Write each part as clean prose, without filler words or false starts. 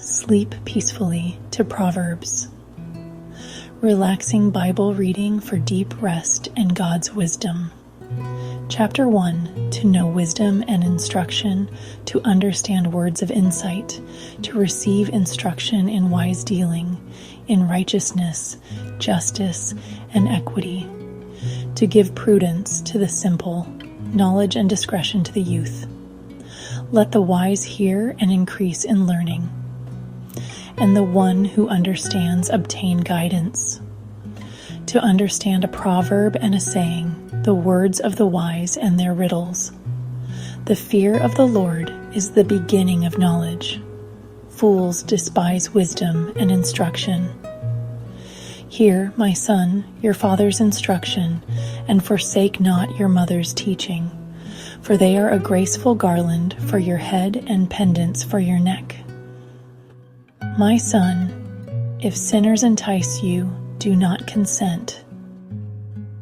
sleep peacefully to Proverbs. Relaxing Bible reading for deep rest and God's wisdom. Chapter 1, to know wisdom and instruction, to understand words of insight, to receive instruction in wise dealing, in righteousness, justice, and equity, to give prudence to the simple, knowledge and discretion to the youth. Let the wise hear and increase in learning, and the one who understands obtain guidance. To understand a proverb and a saying, the words of the wise and their riddles. The fear of the Lord is the beginning of knowledge. Fools despise wisdom and instruction. Hear, my son, your father's instruction, and forsake not your mother's teaching, for they are a graceful garland for your head and pendants for your neck. My son, if sinners entice you, do not consent.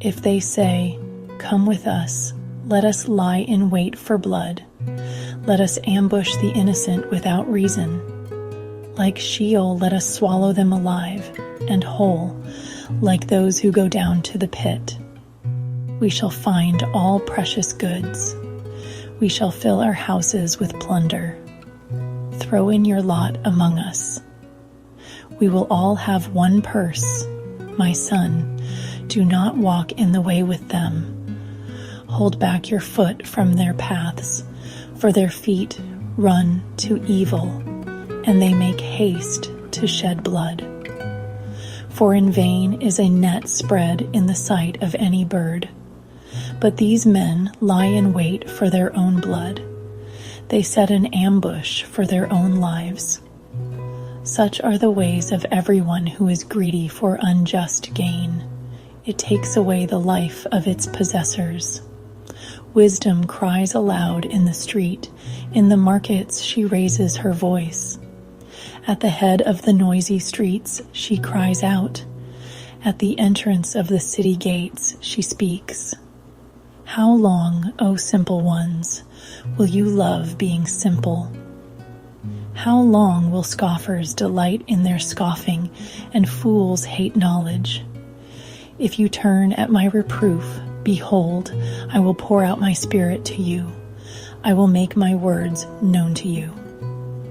If they say, "Come with us, let us lie in wait for blood. Let us ambush the innocent without reason. Like Sheol, let us swallow them alive and whole, like those who go down to the pit. We shall find all precious goods. We shall fill our houses with plunder. Throw in your lot among us. We will all have one purse. My son, do not walk in the way with them. Hold back your foot from their paths, for their feet run to evil, and they make haste to shed blood. For in vain is a net spread in the sight of any bird. But these men lie in wait for their own blood. They set an ambush for their own lives. Such are the ways of everyone who is greedy for unjust gain. It takes away the life of its possessors. Wisdom cries aloud in the street. In the markets she raises her voice. At the head of the noisy streets she cries out. At the entrance of the city gates she speaks. How long, O simple ones, will you love being simple? How long will scoffers delight in their scoffing and fools hate knowledge? If you turn at my reproof, behold, I will pour out my spirit to you. I will make my words known to you.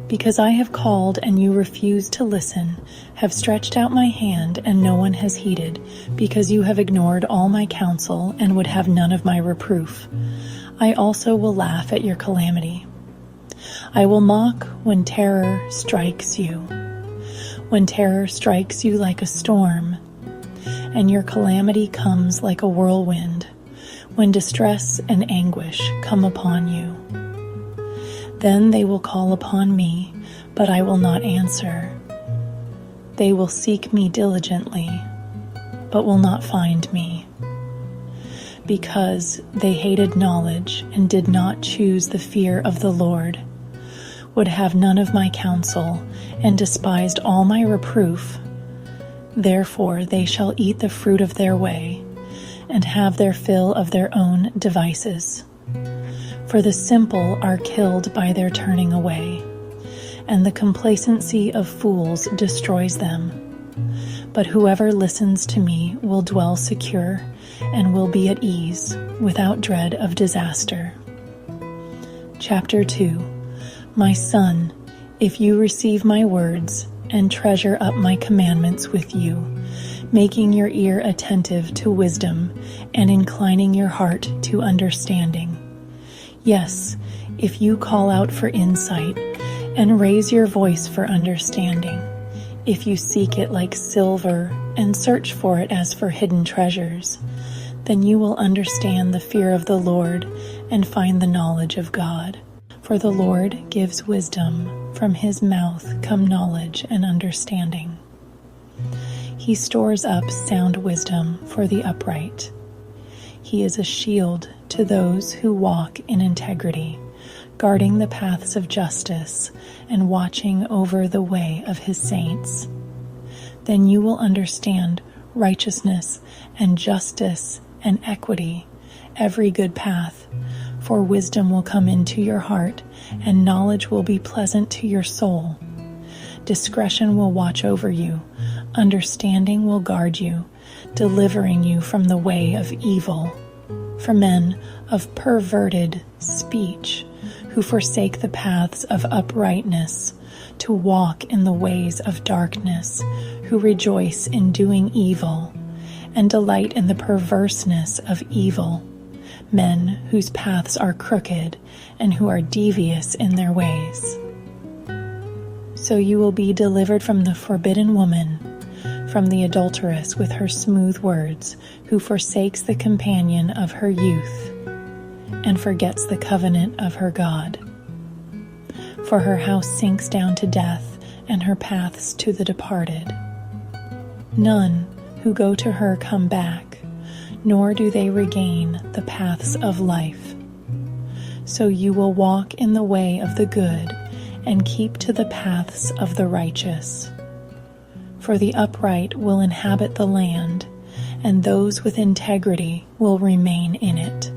Because I have called and you refuse to listen, have stretched out my hand and no one has heeded, because you have ignored all my counsel and would have none of my reproof, I also will laugh at your calamity. I will mock when terror strikes you. When terror strikes you like a storm, and your calamity comes like a whirlwind, when distress and anguish come upon you. Then they will call upon me, but I will not answer. They will seek me diligently, but will not find me. Because they hated knowledge and did not choose the fear of the Lord, would have none of my counsel, and despised all my reproof. Therefore they shall eat the fruit of their way, and have their fill of their own devices. For the simple are killed by their turning away, and the complacency of fools destroys them. But whoever listens to me will dwell secure, and will be at ease, without dread of disaster. Chapter 2. My son, if you receive my words, and treasure up my commandments with you, making your ear attentive to wisdom, and inclining your heart to understanding. Yes, if you call out for insight, and raise your voice for understanding, if you seek it like silver, and search for it as for hidden treasures, then you will understand the fear of the Lord, and find the knowledge of God. For the Lord gives wisdom, from his mouth come knowledge and understanding. He stores up sound wisdom for the upright. He is a shield to those who walk in integrity, guarding the paths of justice and watching over the way of his saints. Then you will understand righteousness and justice and equity, every good path, for wisdom will come into your heart, and knowledge will be pleasant to your soul. Discretion will watch over you. Understanding will guard you, delivering you from the way of evil. For men of perverted speech, who forsake the paths of uprightness, to walk in the ways of darkness, who rejoice in doing evil, and delight in the perverseness of evil, men whose paths are crooked, and who are devious in their ways. So you will be delivered from the forbidden woman, from the adulteress with her smooth words, who forsakes the companion of her youth, and forgets the covenant of her God. For her house sinks down to death, and her paths to the departed. None who go to her come back, nor do they regain the paths of life. So you will walk in the way of the good, and keep to the paths of the righteous. For the upright will inhabit the land, and those with integrity will remain in it.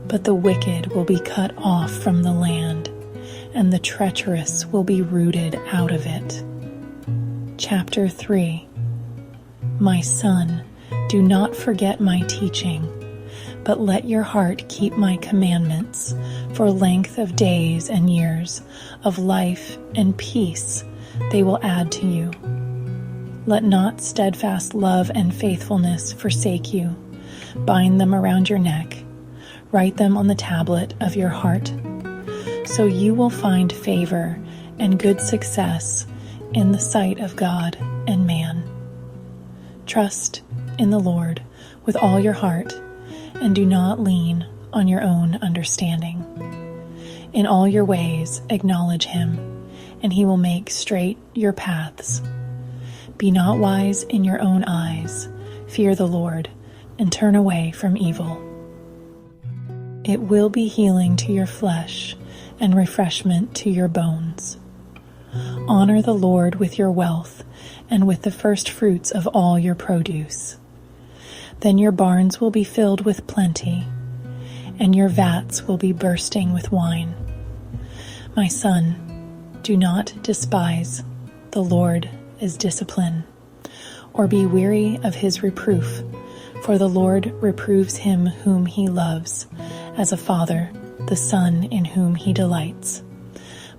But the wicked will be cut off from the land, and the treacherous will be rooted out of it. Chapter 3. My son, do not forget my teaching, but let your heart keep my commandments, for length of days and years of life and peace they will add to you. Let not steadfast love and faithfulness forsake you. Bind them around your neck. Write them on the tablet of your heart. So you will find favor and good success in the sight of God and man. Trust in the Lord with all your heart, and do not lean on your own understanding. In all your ways acknowledge him, and he will make straight your paths. Be not wise in your own eyes. Fear the Lord, and turn away from evil. It will be healing to your flesh, and refreshment to your bones. Honor the Lord with your wealth, and with the first fruits of all your produce. Then your barns will be filled with plenty, and your vats will be bursting with wine. My son, do not despise the Lord is discipline, or be weary of his reproof, for the Lord reproves him whom he loves, as a father the son in whom he delights.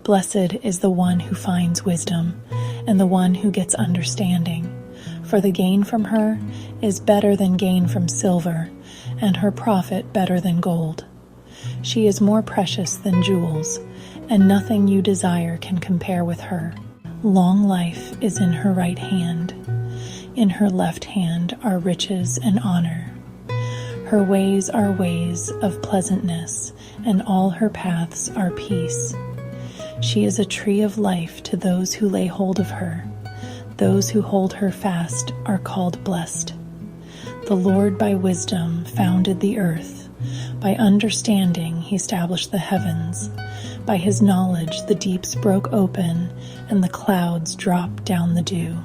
Blessed is the one who finds wisdom, and the one who gets understanding, for the gain from her is better than gain from silver, and her profit better than gold. She is more precious than jewels, and nothing you desire can compare with her. Long life is in her right hand. In her left hand are riches and honor. Her ways are ways of pleasantness, and all her paths are peace. She is a tree of life to those who lay hold of her. Those who hold her fast are called blessed. The Lord by wisdom founded the earth. By understanding he established the heavens. By his knowledge the deeps broke open, and the clouds dropped down the dew.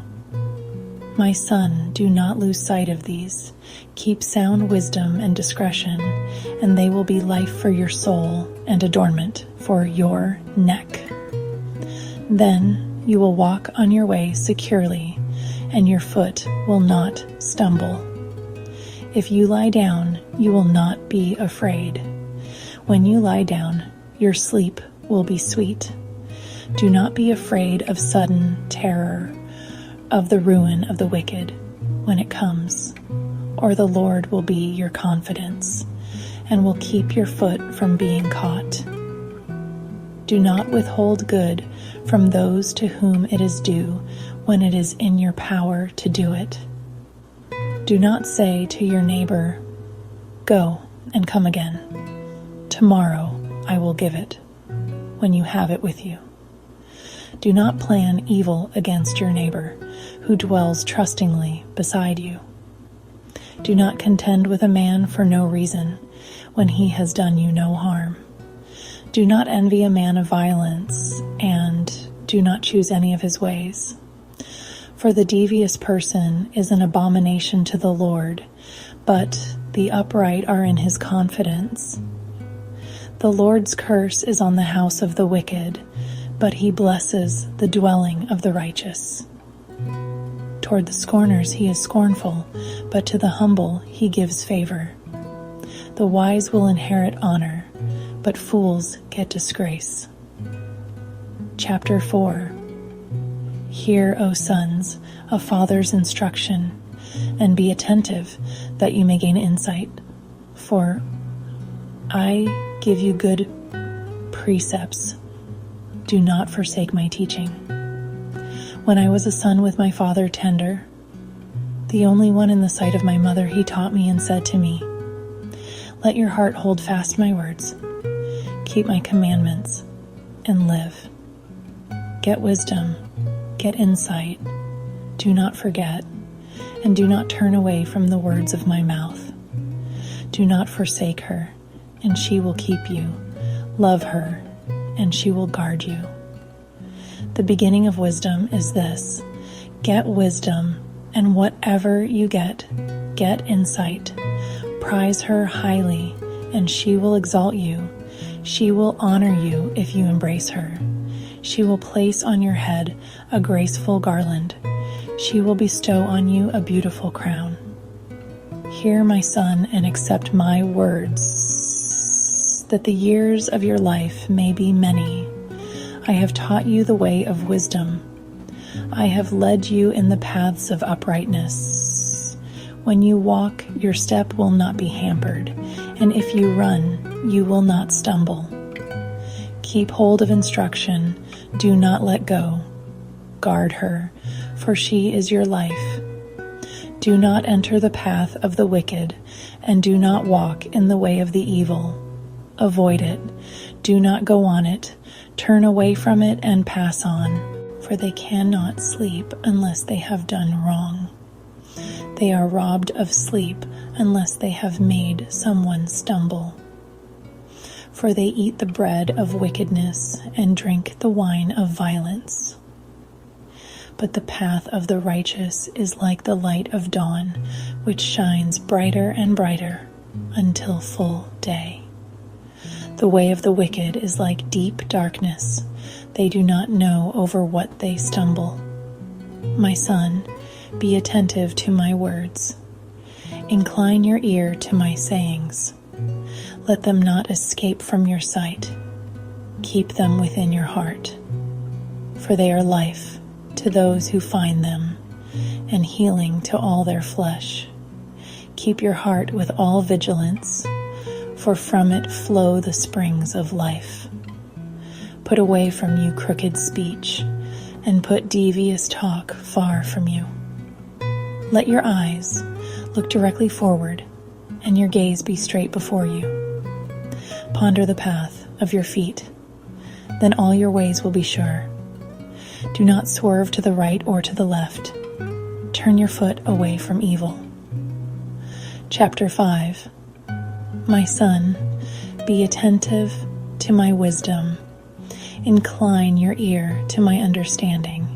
My son, do not lose sight of these. Keep sound wisdom and discretion, and they will be life for your soul and adornment for your neck. Then you will walk on your way securely, and your foot will not stumble. If you lie down, you will not be afraid. When you lie down, your sleep will be sweet. Do not be afraid of sudden terror, of the ruin of the wicked when it comes, or the Lord will be your confidence, and will keep your foot from being caught. Do not withhold good from those to whom it is due when it is in your power to do it. Do not say to your neighbor, "Go and come again. Tomorrow I will give it," when you have it with you. Do not plan evil against your neighbor, who dwells trustingly beside you. Do not contend with a man for no reason, when he has done you no harm. Do not envy a man of violence, and do not choose any of his ways. For the devious person is an abomination to the Lord, but the upright are in his confidence. The Lord's curse is on the house of the wicked, but he blesses the dwelling of the righteous. Toward the scorners he is scornful, but to the humble he gives favor. The wise will inherit honor, but fools get disgrace. Chapter 4. Hear, O sons, a father's instruction, and be attentive that you may gain insight. For I give you good precepts. Do not forsake my teaching. When I was a son with my father tender, the only one in the sight of my mother, he taught me and said to me, let your heart hold fast my words, keep my commandments, and live. Get wisdom, get insight, do not forget, and do not turn away from the words of my mouth. Do not forsake her, and she will keep you. Love her, and she will guard you. The beginning of wisdom is this: get wisdom, and whatever you get insight. Prize her highly, and she will exalt you. She will honor you if you embrace her. She will place on your head a graceful garland. She will bestow on you a beautiful crown. Hear, my son, and accept my words, that the years of your life may be many. I have taught you the way of wisdom. I have led you in the paths of uprightness. When you walk, your step will not be hampered, and if you run, you will not stumble. Keep hold of instruction. Do not let go. Guard her, for she is your life. Do not enter the path of the wicked, and do not walk in the way of the evil. Avoid it. Do not go on it. Turn away from it and pass on, for they cannot sleep unless they have done wrong. They are robbed of sleep unless they have made someone stumble. For they eat the bread of wickedness and drink the wine of violence. But the path of the righteous is like the light of dawn, which shines brighter and brighter until full day. The way of the wicked is like deep darkness. They do not know over what they stumble. My son, be attentive to my words. Incline your ear to my sayings. Let them not escape from your sight. Keep them within your heart. For they are life to those who find them, and healing to all their flesh. Keep your heart with all vigilance, for from it flow the springs of life. Put away from you crooked speech, and put devious talk far from you. Let your eyes look directly forward, and your gaze be straight before you. Ponder the path of your feet, then all your ways will be sure. Do not swerve to the right or to the left. Turn your foot away from evil. Chapter 5. My son, be attentive to my wisdom. Incline your ear to my understanding,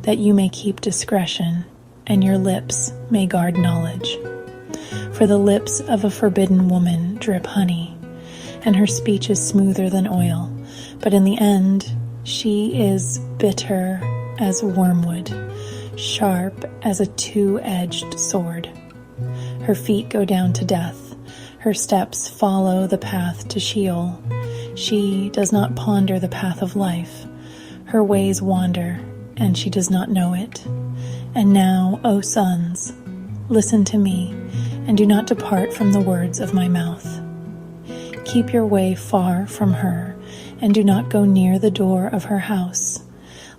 that you may keep discretion, and your lips may guard knowledge. For the lips of a forbidden woman drip honey, and her speech is smoother than oil, but in the end she is bitter as wormwood, sharp as a two-edged sword. Her feet go down to death. Her steps follow the path to Sheol. She does not ponder the path of life. Her ways wander, and she does not know it. And now, O sons, listen to me, and do not depart from the words of my mouth. Keep your way far from her, and do not go near the door of her house,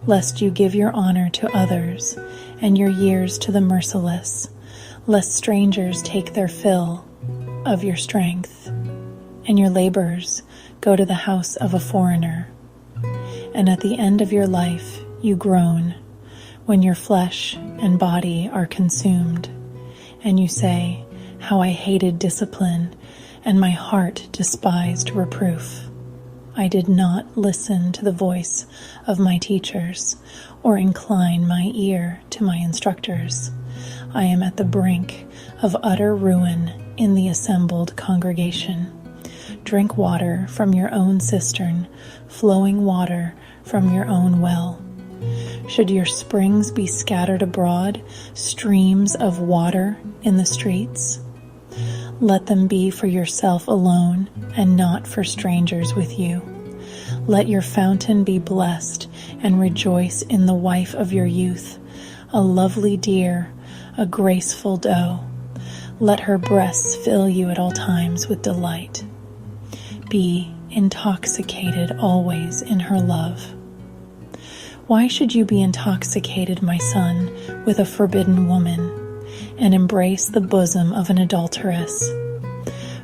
lest you give your honor to others, and your years to the merciless, lest strangers take their fill of your strength, and your labors go to the house of a foreigner. And at the end of your life you groan, when your flesh and body are consumed, and you say, how I hated discipline, and my heart despised reproof. I did not listen to the voice of my teachers, or incline my ear to my instructors. I am at the brink of utter ruin in the assembled congregation. drink water from your own cistern, flowing water from your own well. Should your springs be scattered abroad, streams of water in the streets? Let them be for yourself alone, and not for strangers with you. Let your fountain be blessed, and rejoice in the wife of your youth, a lovely deer, a graceful doe. Let her breasts fill you at all times with delight. Be intoxicated always in her love. Why should you be intoxicated, my son, with a forbidden woman, and embrace the bosom of an adulteress?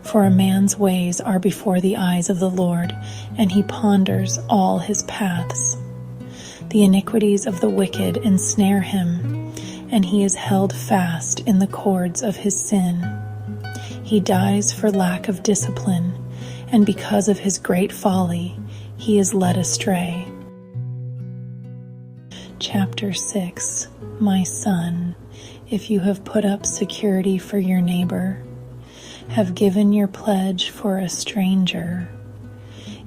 For a man's ways are before the eyes of the Lord, and he ponders all his paths. The iniquities of the wicked ensnare him, and he is held fast in the cords of his sin. He dies for lack of discipline, and because of his great folly, he is led astray. Chapter 6. My son, if you have put up security for your neighbor, have given your pledge for a stranger,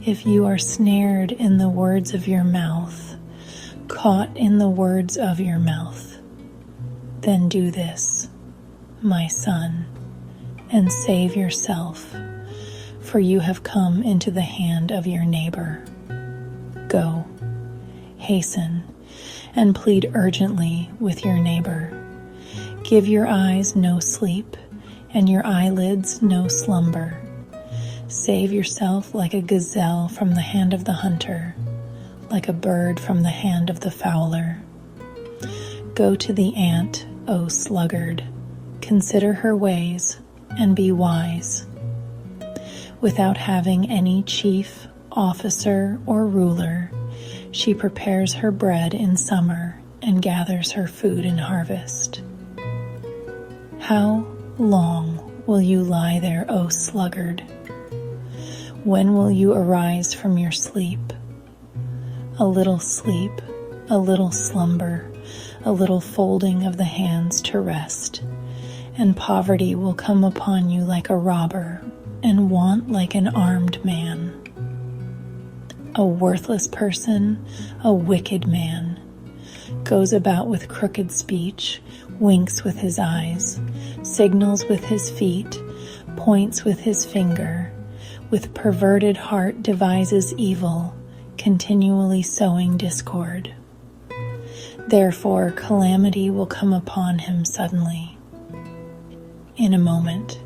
if you are snared in the words of your mouth, caught in the words of your mouth, then do this, my son, and save yourself, for you have come into the hand of your neighbor. Go, hasten, and plead urgently with your neighbor. Give your eyes no sleep, and your eyelids no slumber. Save yourself like a gazelle from the hand of the hunter, like a bird from the hand of the fowler. Go to the ant, O sluggard, consider her ways, and be wise. Without having any chief, officer, or ruler, she prepares her bread in summer and gathers her food in harvest. How long will you lie there, O sluggard? When will you arise from your sleep? A little sleep, a little slumber, a little folding of the hands to rest, and poverty will come upon you like a robber, and want like an armed man. A worthless person, a wicked man, goes about with crooked speech, winks with his eyes, signals with his feet, points with his finger, with perverted heart devises evil, continually sowing discord. Therefore calamity will come upon him suddenly. In a moment,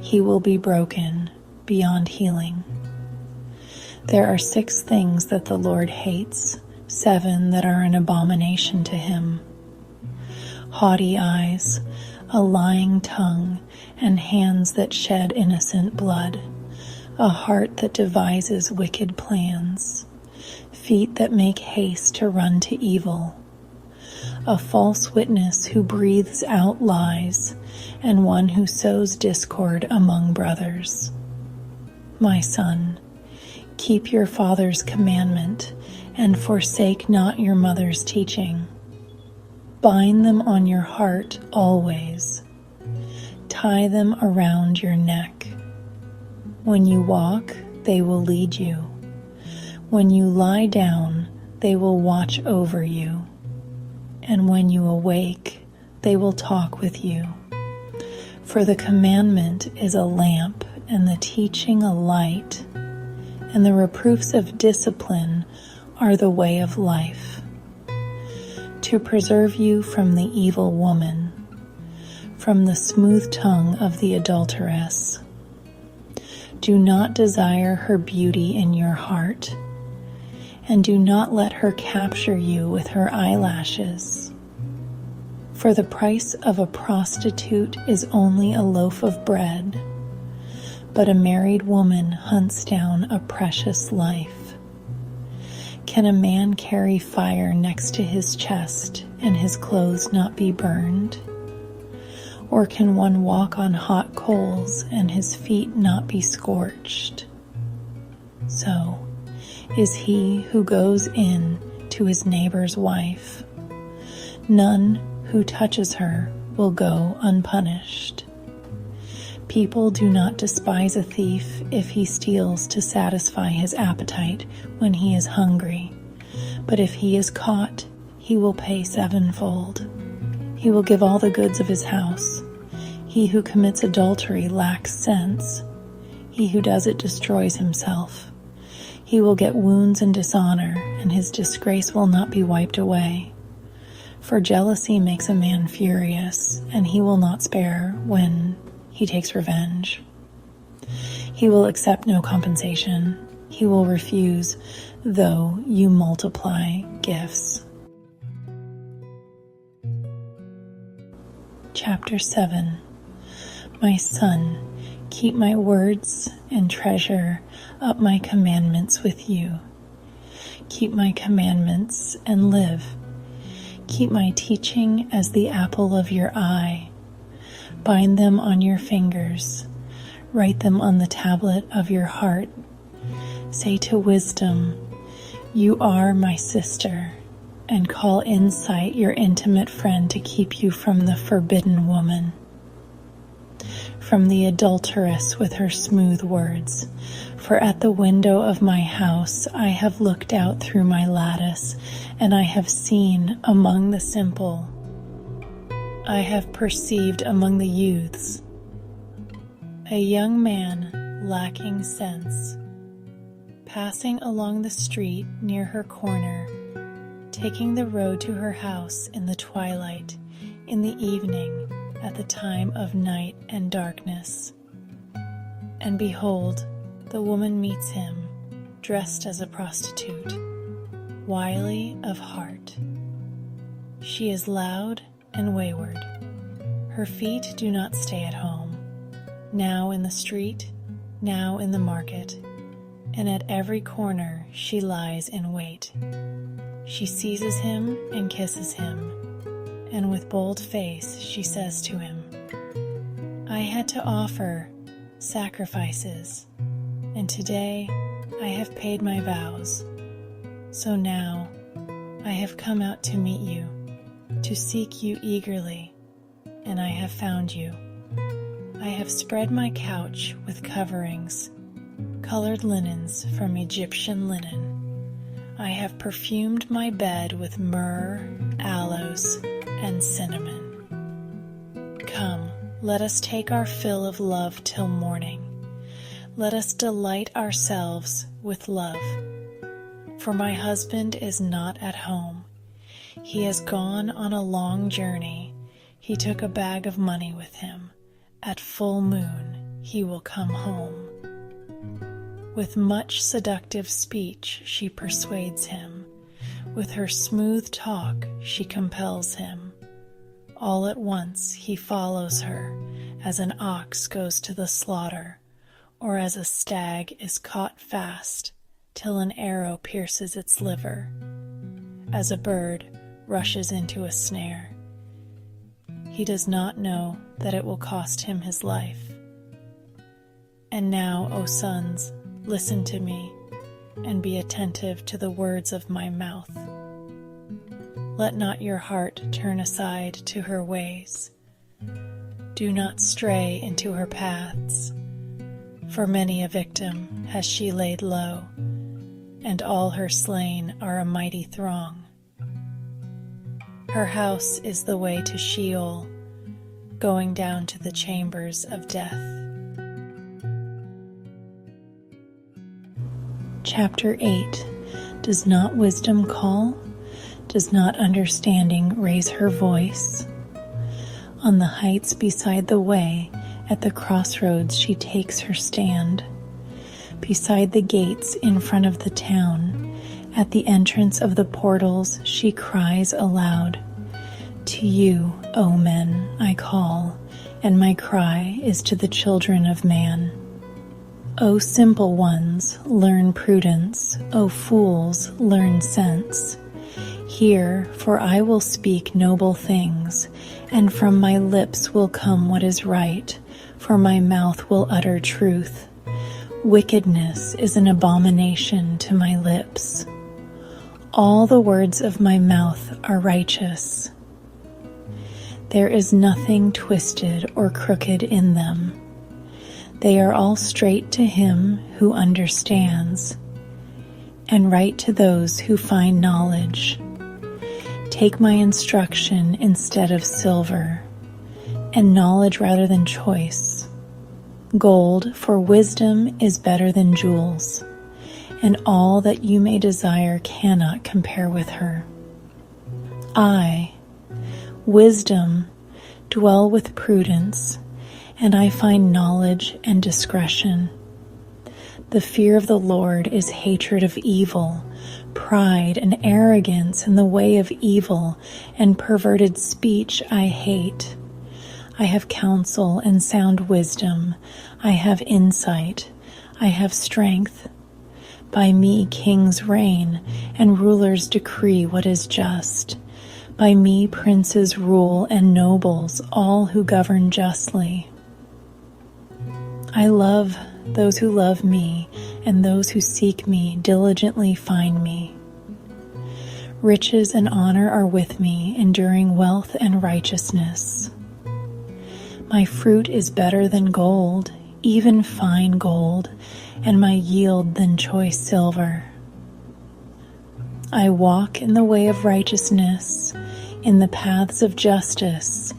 he will be broken beyond healing. There are 6 things that the Lord hates, 7 that are an abomination to him: haughty eyes, a lying tongue, and hands that shed innocent blood, a heart that devises wicked plans, feet that make haste to run to evil, a false witness who breathes out lies, and one who sows discord among brothers. My son, keep your father's commandment, and forsake not your mother's teaching. Bind them on your heart always. Tie them around your neck. When you walk, they will lead you. When you lie down, they will watch over you. And when you awake, they will talk with you. For the commandment is a lamp, and the teaching a light, and the reproofs of discipline are the way of life, to preserve you from the evil woman, from the smooth tongue of the adulteress. Do not desire her beauty in your heart, and do not let her capture you with her eyelashes. For the price of a prostitute is only a loaf of bread, but a married woman hunts down a precious life. Can a man carry fire next to his chest and his clothes not be burned? Or can one walk on hot coals and his feet not be scorched? So is he who goes in to his neighbor's wife. None who touches her will go unpunished. People do not despise a thief if he steals to satisfy his appetite when he is hungry, but if he is caught, he will pay sevenfold. He will give all the goods of his house. He who commits adultery lacks sense. He who does it destroys himself. He will get wounds and dishonor, and his disgrace will not be wiped away. For jealousy makes a man furious, and he will not spare when he takes revenge. He will accept no compensation. He will refuse, though you multiply gifts. Chapter 7. My son, keep my words and treasure up my commandments with you. Keep my commandments and live. Keep my teaching as the apple of your eye. Bind them on your fingers. Write them on the tablet of your heart. Say to wisdom, you are my sister, and call insight your intimate friend to keep you from the forbidden woman, from the adulteress with her smooth words. For at the window of my house I have looked out through my lattice, and I have seen among the simple. I have perceived among the youths a young man lacking sense, passing along the street near her corner, taking the road to her house in the twilight, in the evening, at the time of night and darkness. And behold, the woman meets him, dressed as a prostitute, wily of heart. She is loud and wayward. Her feet do not stay at home, now in the street, now in the market, and at every corner she lies in wait. She seizes him and kisses him, and with bold face she says to him, I had to offer sacrifices, and today I have paid my vows. So now I have come out to meet you, to seek you eagerly, and I have found you. I have spread my couch with coverings, colored linens from Egyptian linen. I have perfumed my bed with myrrh, aloes, and cinnamon. Come, let us take our fill of love till morning. Let us delight ourselves with love. For my husband is not at home. He has gone on a long journey. He took a bag of money with him. At full moon he will come home. With much seductive speech she persuades him. With her smooth talk she compels him. All at once he follows her, as an ox goes to the slaughter, or as a stag is caught fast, till an arrow pierces its liver, as a bird rushes into a snare. He does not know that it will cost him his life. And now, O sons, listen to me, and be attentive to the words of my mouth. Let not your heart turn aside to her ways. Do not stray into her paths, for many a victim has she laid low, and all her slain are a mighty throng. Her house is the way to Sheol, going down to the chambers of death. Chapter 8. Does not wisdom call? Does not understanding raise her voice? On the heights beside the way, at the crossroads she takes her stand. Beside the gates in front of the town, at the entrance of the portals she cries aloud. To you, O men, I call, and my cry is to the children of man. O simple ones, learn prudence. O fools, learn sense. Hear, for I will speak noble things, and from my lips will come what is right, for my mouth will utter truth. Wickedness is an abomination to my lips. All the words of my mouth are righteous. There is nothing twisted or crooked in them. They are all straight to him who understands, and right to those who find knowledge. Take my instruction instead of silver, and knowledge rather than choice. Gold, for wisdom is better than jewels, and all that you may desire cannot compare with her. I, wisdom, dwell with prudence, and I find knowledge and discretion. The fear of the Lord is hatred of evil, pride and arrogance in the way of evil, and perverted speech I hate. I have counsel and sound wisdom. I have insight. I have strength. By me kings reign, and rulers decree what is just. By me princes rule, and nobles, all who govern justly. I love those who love me, and those who seek me diligently find me. Riches and honor are with me, enduring wealth and righteousness. My fruit is better than gold, even fine gold, and my yield than choice silver. I walk in the way of righteousness, in the paths of justice,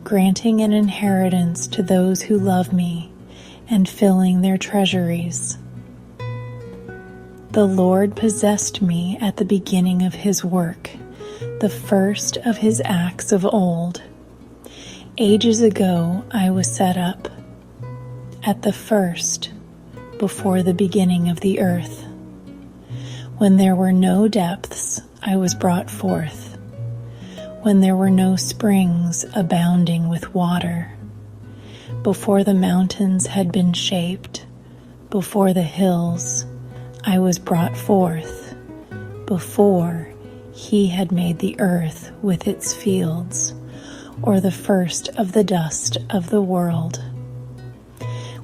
granting an inheritance to those who love me, and filling their treasuries. The Lord possessed me at the beginning of his work, the first of his acts of old. Ages ago I was set up, at the first, before the beginning of the earth. When there were no depths, I was brought forth. When there were no springs abounding with water. Before the mountains had been shaped, before the hills, I was brought forth. Before he had made the earth with its fields, or the first of the dust of the world.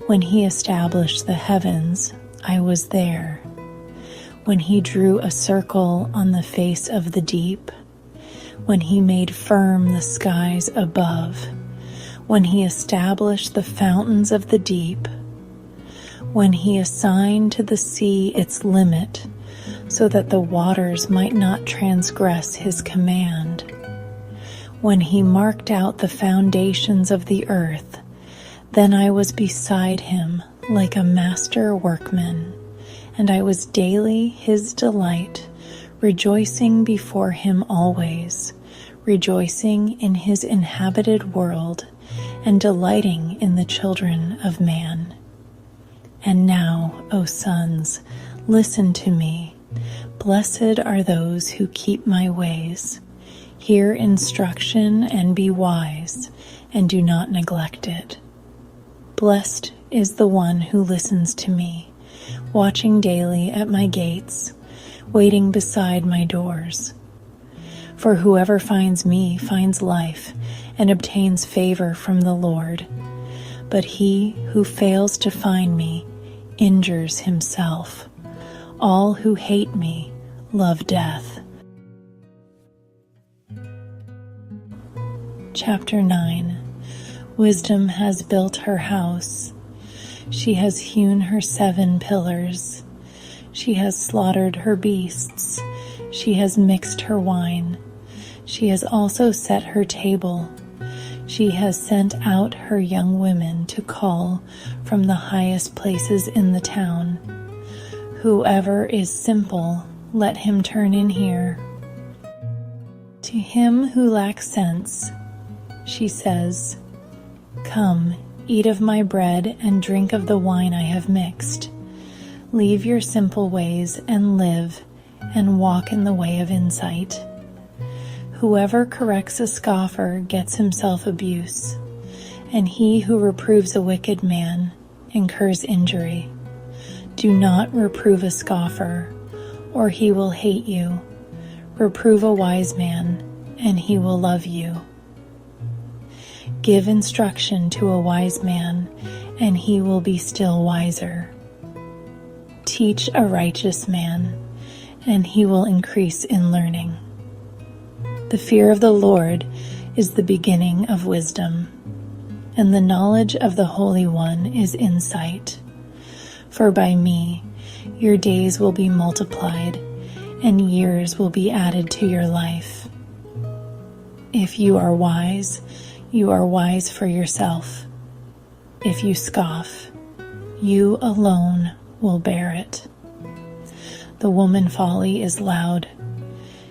When he established the heavens, I was there. When he drew a circle on the face of the deep, when he made firm the skies above, when he established the fountains of the deep, when he assigned to the sea its limit, so that the waters might not transgress his command, when he marked out the foundations of the earth, then I was beside him like a master workman, and I was daily his delight, rejoicing before him always, rejoicing in his inhabited world, and delighting in the children of man. And now, O sons, listen to me. Blessed are those who keep my ways. Hear instruction and be wise, and do not neglect it. Blessed is the one who listens to me, watching daily at my gates, waiting beside my doors. For whoever finds me finds life and obtains favor from the Lord. But he who fails to find me injures himself. All who hate me love death. Chapter 9. Wisdom has built her house. She has hewn her 7 pillars. She has slaughtered her beasts. She has mixed her wine. She has also set her table. She has sent out her young women to call from the highest places in the town. Whoever is simple, let him turn in here. To him who lacks sense, she says, "Come, eat of my bread and drink of the wine I have mixed. Leave your simple ways and live, and walk in the way of insight. Whoever corrects a scoffer gets himself abuse, and he who reproves a wicked man incurs injury. Do not reprove a scoffer, or he will hate you. Reprove a wise man, and he will love you. Give instruction to a wise man, and he will be still wiser. Teach a righteous man, and he will increase in learning. The fear of the Lord is the beginning of wisdom, and the knowledge of the Holy One is insight. For by me your days will be multiplied, and years will be added to your life. If you are wise for yourself. If you scoff, you alone will bear it. The woman folly is loud.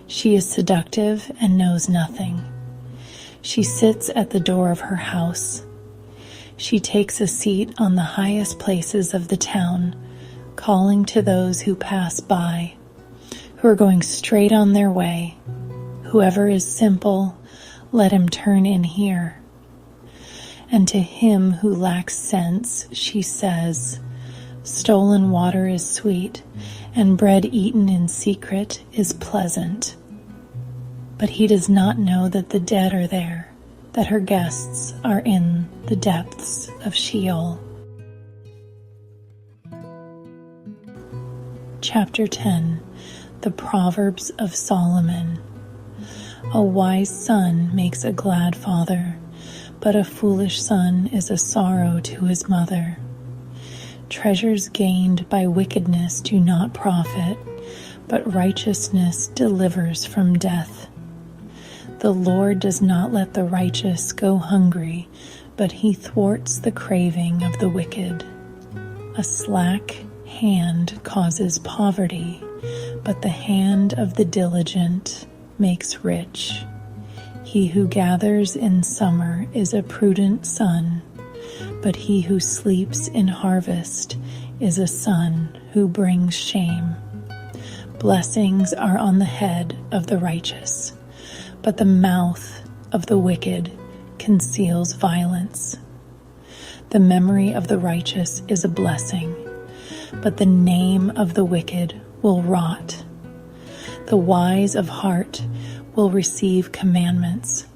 She is seductive and knows nothing. She sits at the door of her house. She takes a seat on the highest places of the town, calling to those who pass by, who are going straight on their way. Whoever is simple, let him turn in here. And to him who lacks sense, she says, stolen water is sweet, and bread eaten in secret is pleasant. But he does not know that the dead are there, that her guests are in the depths of Sheol. Chapter 10. The Proverbs of Solomon. A wise son makes a glad father, but a foolish son is a sorrow to his mother. Treasures gained by wickedness do not profit, but righteousness delivers from death. The Lord does not let the righteous go hungry, but he thwarts the craving of the wicked. A slack hand causes poverty, but the hand of the diligent makes rich. He who gathers in summer is a prudent son, but he who sleeps in harvest is a son who brings shame. Blessings are on the head of the righteous, but the mouth of the wicked conceals violence. The memory of the righteous is a blessing, but the name of the wicked will rot. The wise of heart will receive commandments,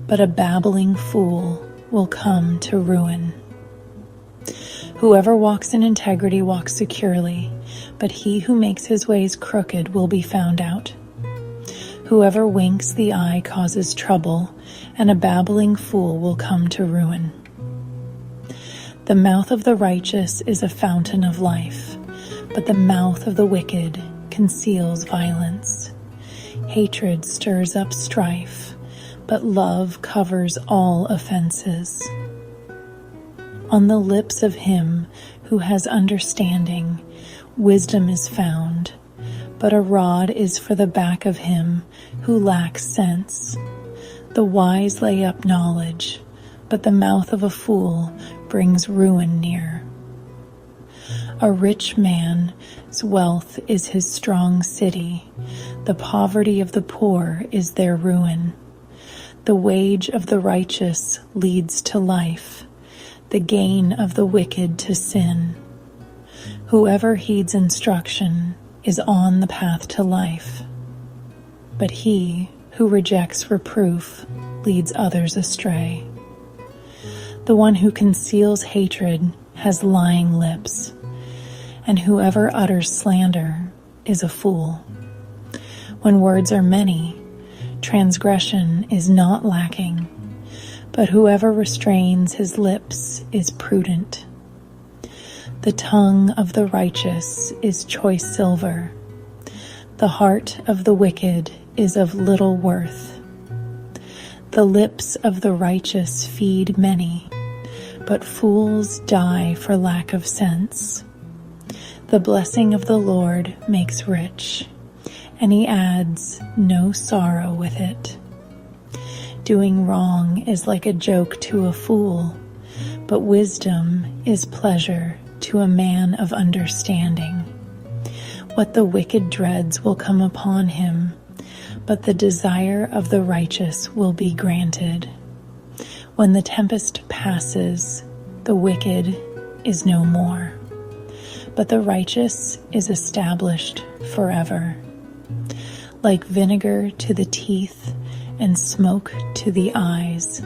but a babbling fool will come to ruin. Whoever walks in integrity walks securely, but he who makes his ways crooked will be found out. Whoever winks the eye causes trouble, and a babbling fool will come to ruin. The mouth of the righteous is a fountain of life, but the mouth of the wicked conceals violence. Hatred stirs up strife, but love covers all offenses. On the lips of him who has understanding, wisdom is found, but a rod is for the back of him who lacks sense. The wise lay up knowledge, but the mouth of a fool brings ruin near. A rich man's wealth is his strong city. The poverty of the poor is their ruin. The wage of the righteous leads to life, the gain of the wicked to sin. Whoever heeds instruction is on the path to life, but he who rejects reproof leads others astray. The one who conceals hatred has lying lips, and whoever utters slander is a fool. When words are many, transgression is not lacking, but whoever restrains his lips is prudent. The tongue of the righteous is choice silver. The heart of the wicked is of little worth. The lips of the righteous feed many, but fools die for lack of sense. The blessing of the Lord makes rich, and he adds no sorrow with it. Doing wrong is like a joke to a fool, but wisdom is pleasure to a man of understanding. What the wicked dreads will come upon him, but the desire of the righteous will be granted. When the tempest passes, the wicked is no more, but the righteous is established forever. Like vinegar to the teeth and smoke to the eyes,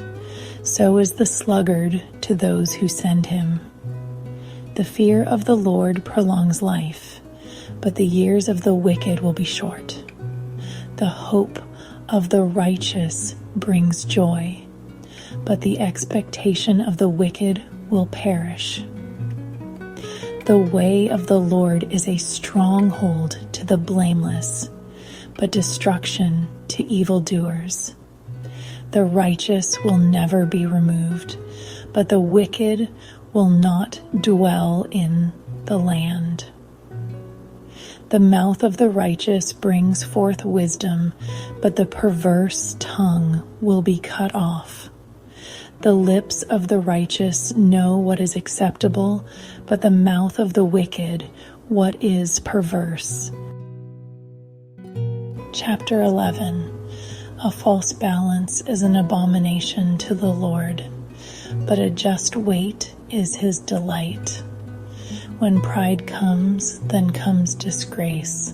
so is the sluggard to those who send him. The fear of the Lord prolongs life, but the years of the wicked will be short. The hope of the righteous brings joy, but the expectation of the wicked will perish. The way of the Lord is a stronghold to the blameless, but destruction to evildoers. The righteous will never be removed, but the wicked will not dwell in the land. The mouth of the righteous brings forth wisdom, but the perverse tongue will be cut off. The lips of the righteous know what is acceptable, but the mouth of the wicked what is perverse. Chapter 11. A false balance is an abomination to the Lord, but a just weight is his delight. When pride comes, then comes disgrace,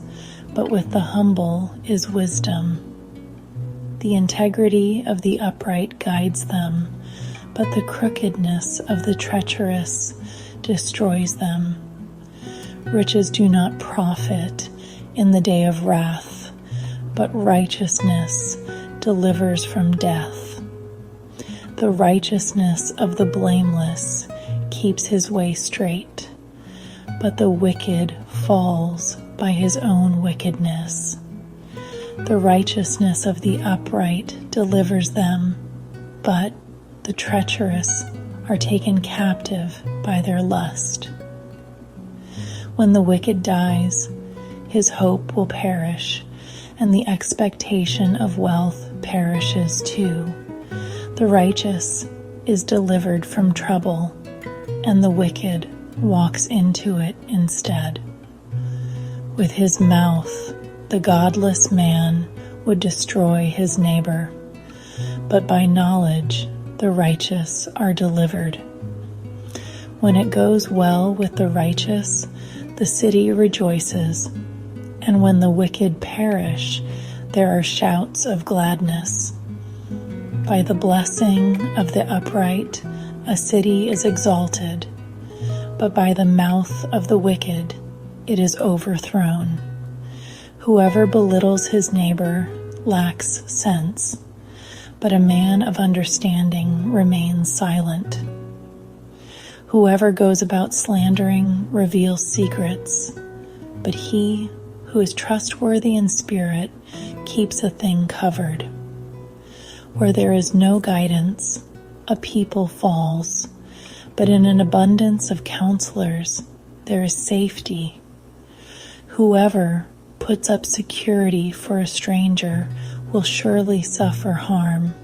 but with the humble is wisdom. The integrity of the upright guides them, but the crookedness of the treacherous destroys them. Riches do not profit in the day of wrath, but righteousness delivers from death. The righteousness of the blameless keeps his way straight, but the wicked falls by his own wickedness. The righteousness of the upright delivers them, but the treacherous are taken captive by their lust. When the wicked dies, his hope will perish, and the expectation of wealth perishes too. The righteous is delivered from trouble, and the wicked walks into it instead. With his mouth, the godless man would destroy his neighbor, but by knowledge the righteous are delivered. When it goes well with the righteous, the city rejoices, and when the wicked perish, there are shouts of gladness. By the blessing of the upright, a city is exalted, but by the mouth of the wicked, it is overthrown. Whoever belittles his neighbor lacks sense, but a man of understanding remains silent. Whoever goes about slandering reveals secrets, but he who is trustworthy in spirit keeps a thing covered. Where there is no guidance, a people falls, but in an abundance of counselors there is safety. Whoever puts up security for a stranger will surely suffer harm,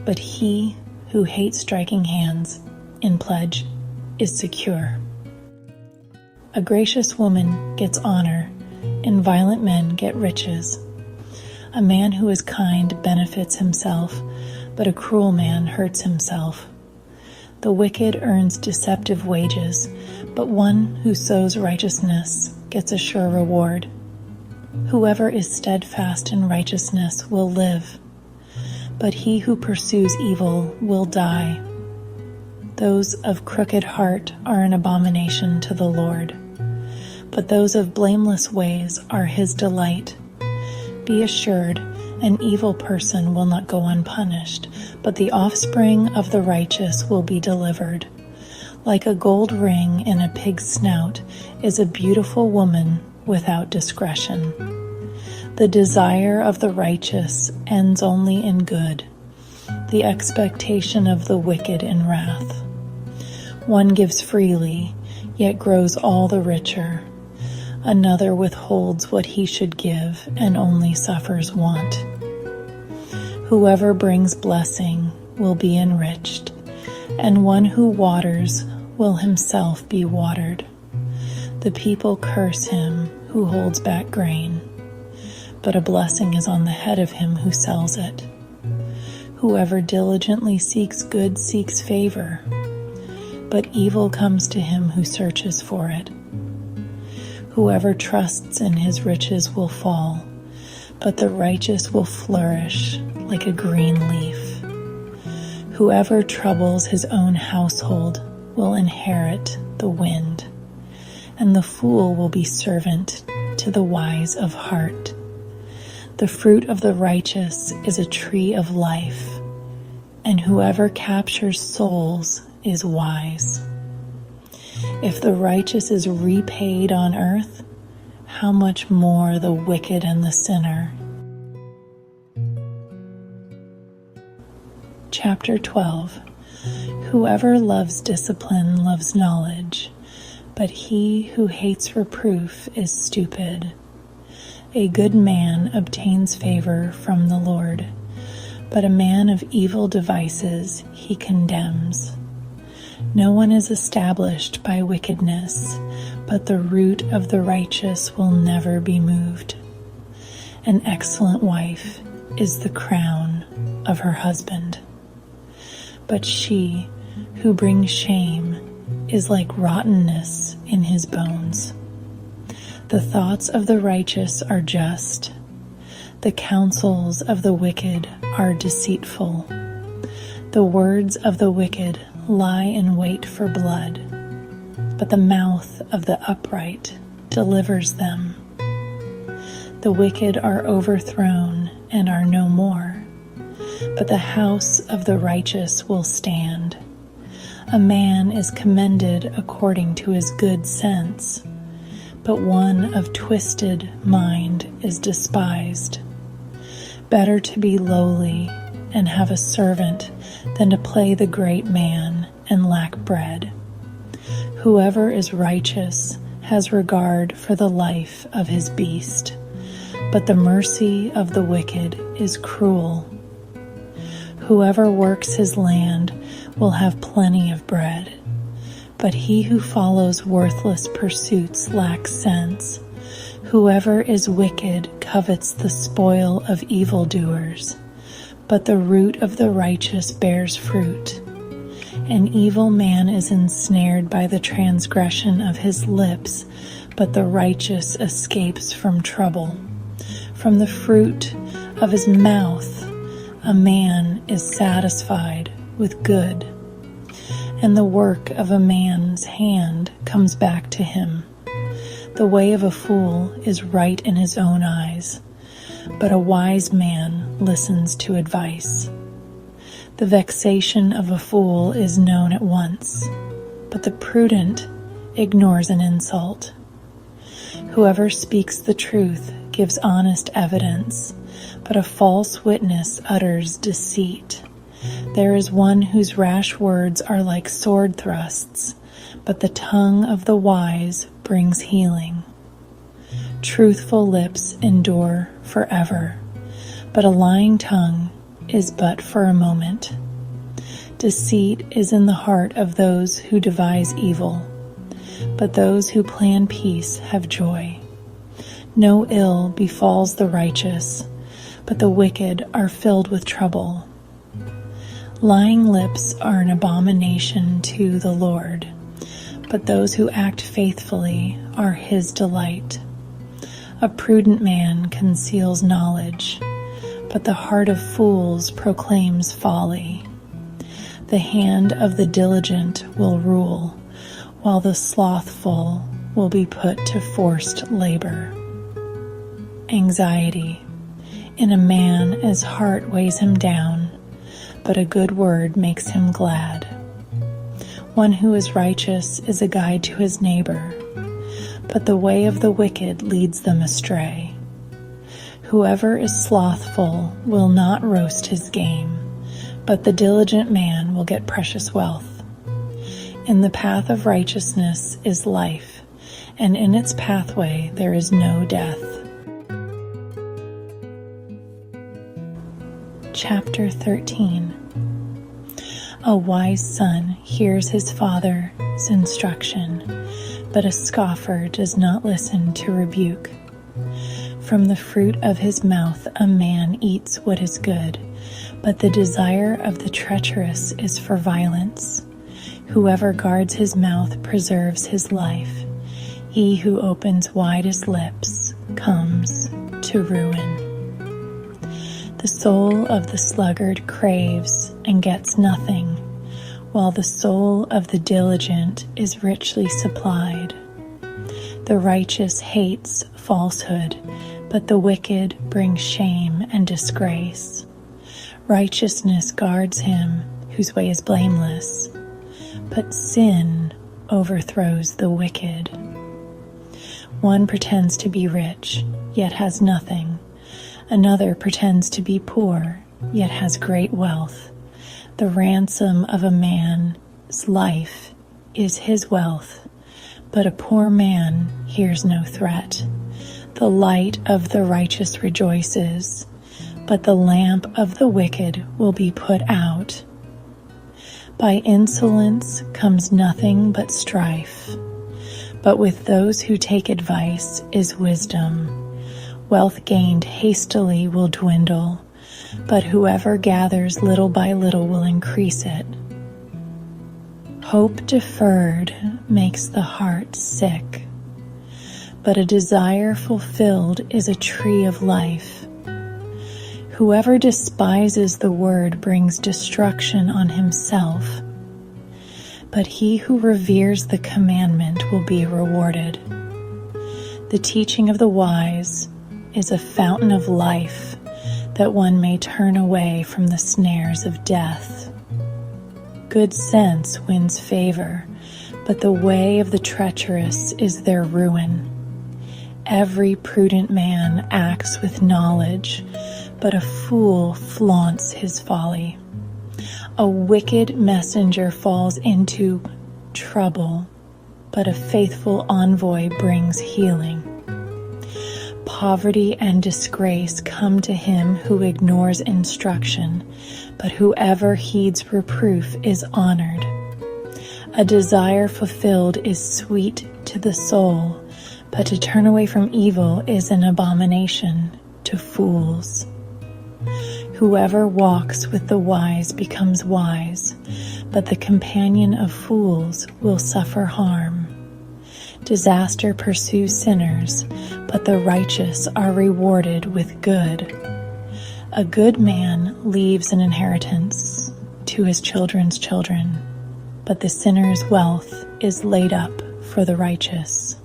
but he who hates striking hands in pledge is secure. A gracious woman gets honor, and violent men get riches. A man who is kind benefits himself, but a cruel man hurts himself. The wicked earns deceptive wages, but one who sows righteousness gets a sure reward. Whoever is steadfast in righteousness will live, but he who pursues evil will die. Those of crooked heart are an abomination to the Lord, but those of blameless ways are his delight. Be assured, an evil person will not go unpunished, but the offspring of the righteous will be delivered. Like a gold ring in a pig's snout is a beautiful woman without discretion. The desire of the righteous ends only in good, the expectation of the wicked in wrath. One gives freely, yet grows all the richer. Another withholds what he should give and only suffers want. Whoever brings blessing will be enriched, and one who waters will himself be watered. The people curse him who holds back grain, but a blessing is on the head of him who sells it. Whoever diligently seeks good seeks favor, but evil comes to him who searches for it. Whoever trusts in his riches will fall, but the righteous will flourish like a green leaf. Whoever troubles his own household will inherit the wind, and the fool will be servant to the wise of heart. The fruit of the righteous is a tree of life, and whoever captures souls is wise. If the righteous is repaid on earth, how much more the wicked and the sinner? Chapter 12. Whoever loves discipline loves knowledge, but he who hates reproof is stupid. A good man obtains favor from the Lord, but a man of evil devices he condemns. No one is established by wickedness, but the root of the righteous will never be moved. An excellent wife is the crown of her husband, but she who brings shame is like rottenness in his bones. The thoughts of the righteous are just. The counsels of the wicked are deceitful. The words of the wicked lie in wait for blood, but the mouth of the upright delivers them. The wicked are overthrown and are no more, but the house of the righteous will stand. A man is commended according to his good sense, but one of twisted mind is despised. Better to be lowly and have a servant than to play the great man and lack bread. Whoever is righteous has regard for the life of his beast, but the mercy of the wicked is cruel. Whoever works his land will have plenty of bread, but he who follows worthless pursuits lacks sense. Whoever is wicked covets the spoil of evildoers, but the root of the righteous bears fruit. An evil man is ensnared by the transgression of his lips, but the righteous escapes from trouble. From the fruit of his mouth a man is satisfied with good, and the work of a man's hand comes back to him. The way of a fool is right in his own eyes, but a wise man listens to advice. The vexation of a fool is known at once, but the prudent ignores an insult. Whoever speaks the truth gives honest evidence, but a false witness utters deceit. There is one whose rash words are like sword thrusts, but the tongue of the wise brings healing. Truthful lips endure forever, but a lying tongue is but for a moment. Deceit is in the heart of those who devise evil, but those who plan peace have joy. No ill befalls the righteous, but the wicked are filled with trouble. Lying lips are an abomination to the Lord, but those who act faithfully are his delight. A prudent man conceals knowledge, but the heart of fools proclaims folly. The hand of the diligent will rule, while the slothful will be put to forced labor. Anxiety in a man as heart weighs him down, but a good word makes him glad. One who is righteous is a guide to his neighbor, but the way of the wicked leads them astray. Whoever is slothful will not roast his game, but the diligent man will get precious wealth. In the path of righteousness is life, and in its pathway there is no death. Chapter 13. A wise son hears his father's instruction, but a scoffer does not listen to rebuke. From the fruit of his mouth a man eats what is good, but the desire of the treacherous is for violence. Whoever guards his mouth preserves his life. He who opens wide his lips comes to ruin. The soul of the sluggard craves and gets nothing, while the soul of the diligent is richly supplied. The righteous hates falsehood, but the wicked bring shame and disgrace. Righteousness guards him whose way is blameless, but sin overthrows the wicked. One pretends to be rich, yet has nothing. Another pretends to be poor, yet has great wealth. The ransom of a man's life is his wealth, but a poor man hears no threat. The light of the righteous rejoices, but the lamp of the wicked will be put out. By insolence comes nothing but strife, but with those who take advice is wisdom. Wealth gained hastily will dwindle, but whoever gathers little by little will increase it. Hope deferred makes the heart sick, but a desire fulfilled is a tree of life. Whoever despises the word brings destruction on himself, but he who reveres the commandment will be rewarded. The teaching of the wise is a fountain of life, that one may turn away from the snares of death. Good sense wins favor, but the way of the treacherous is their ruin. Every prudent man acts with knowledge, but a fool flaunts his folly. A wicked messenger falls into trouble, but a faithful envoy brings healing. Poverty and disgrace come to him who ignores instruction, but whoever heeds reproof is honored. A desire fulfilled is sweet to the soul, but to turn away from evil is an abomination to fools. Whoever walks with the wise becomes wise, but the companion of fools will suffer harm. Disaster pursues sinners, but the righteous are rewarded with good. A good man leaves an inheritance to his children's children, but the sinner's wealth is laid up for the righteous.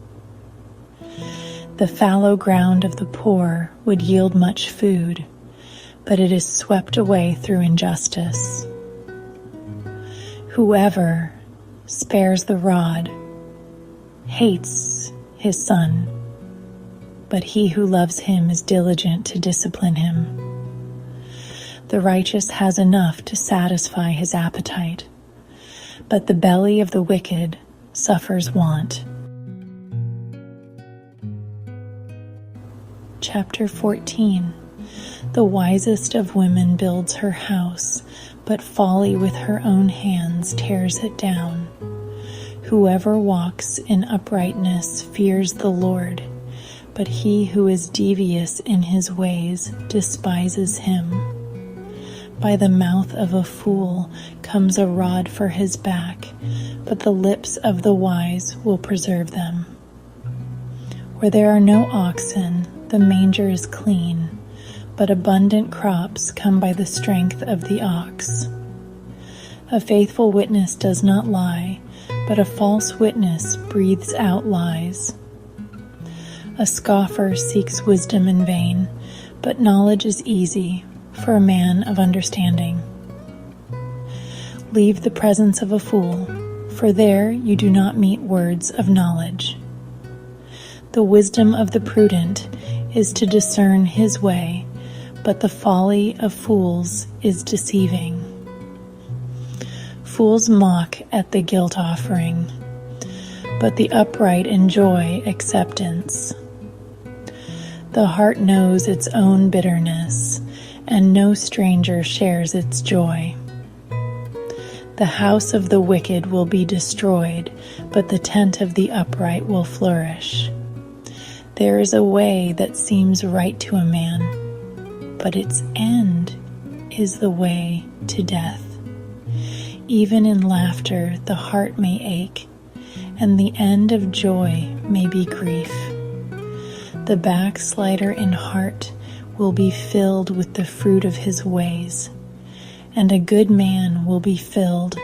The fallow ground of the poor would yield much food, but it is swept away through injustice. Whoever spares the rod hates his son, but he who loves him is diligent to discipline him. The righteous has enough to satisfy his appetite, but the belly of the wicked suffers want. Chapter 14. The wisest of women builds her house, but folly with her own hands tears it down. Whoever walks in uprightness fears the Lord, but he who is devious in his ways despises him. By the mouth of a fool comes a rod for his back, but the lips of the wise will preserve them. Where there are no oxen, the manger is clean, but abundant crops come by the strength of the ox. A faithful witness does not lie, but a false witness breathes out lies. A scoffer seeks wisdom in vain, but knowledge is easy for a man of understanding. Leave the presence of a fool, for there you do not meet words of knowledge. The wisdom of the prudent is to discern his way, but the folly of fools is deceiving. Fools mock at the guilt offering, but the upright enjoy acceptance. The heart knows its own bitterness, and no stranger shares its joy. The house of the wicked will be destroyed, but the tent of the upright will flourish. There is a way that seems right to a man, but its end is the way to death. Even in laughter the heart may ache, and the end of joy may be grief. The backslider in heart will be filled with the fruit of his ways, and a good man will be filled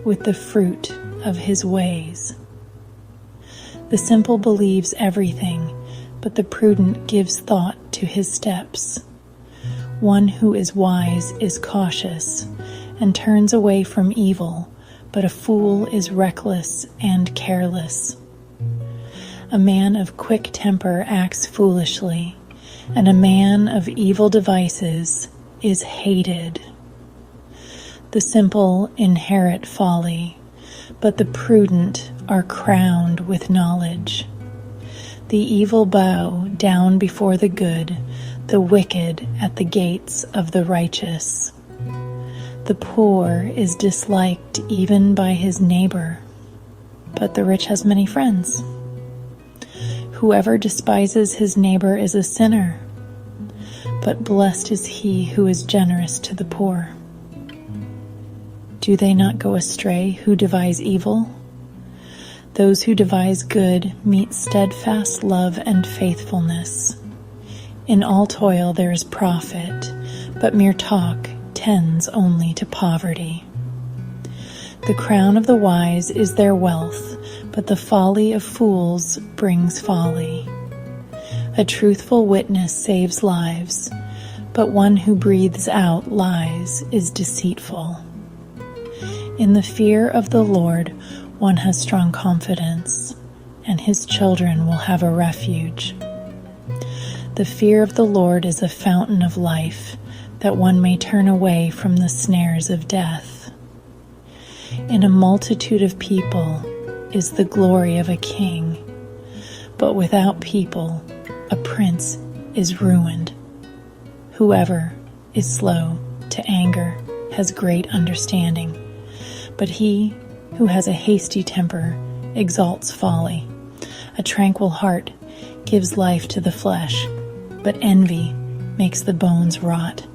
with the fruit of his ways. The simple believes everything, but the prudent gives thought to his steps. One who is wise is cautious and turns away from evil, but a fool is reckless and careless. A man of quick temper acts foolishly, and a man of evil devices is hated. The simple inherit folly, but the prudent are crowned with knowledge. The evil bow down before the good, the wicked at the gates of the righteous. The poor is disliked even by his neighbor, but the rich has many friends. Whoever despises his neighbor is a sinner, but blessed is he who is generous to the poor. Do they not go astray who devise evil? Those who devise good meet steadfast love and faithfulness. In all toil there is profit, but mere talk tends only to poverty. The crown of the wise is their wealth, but the folly of fools brings folly. A truthful witness saves lives, but one who breathes out lies is deceitful. In the fear of the Lord, one has strong confidence, and his children will have a refuge. The fear of the Lord is a fountain of life, that one may turn away from the snares of death. In a multitude of people is the glory of a king, but without people a prince is ruined. Whoever is slow to anger has great understanding, but he who has a hasty temper exalts folly. A tranquil heart gives life to the flesh, but envy makes the bones rot.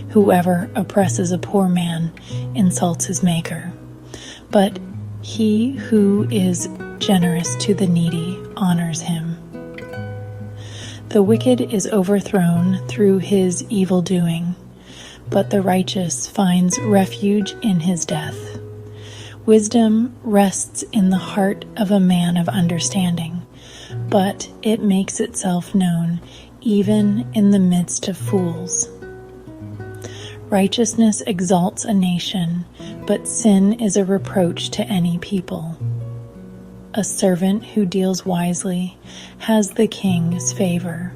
Whoever oppresses a poor man insults his maker, but he who is generous to the needy honors him. The wicked is overthrown through his evil doing, but the righteous finds refuge in his death. Wisdom rests in the heart of a man of understanding, but it makes itself known even in the midst of fools. Righteousness exalts a nation, but sin is a reproach to any people. A servant who deals wisely has the king's favor,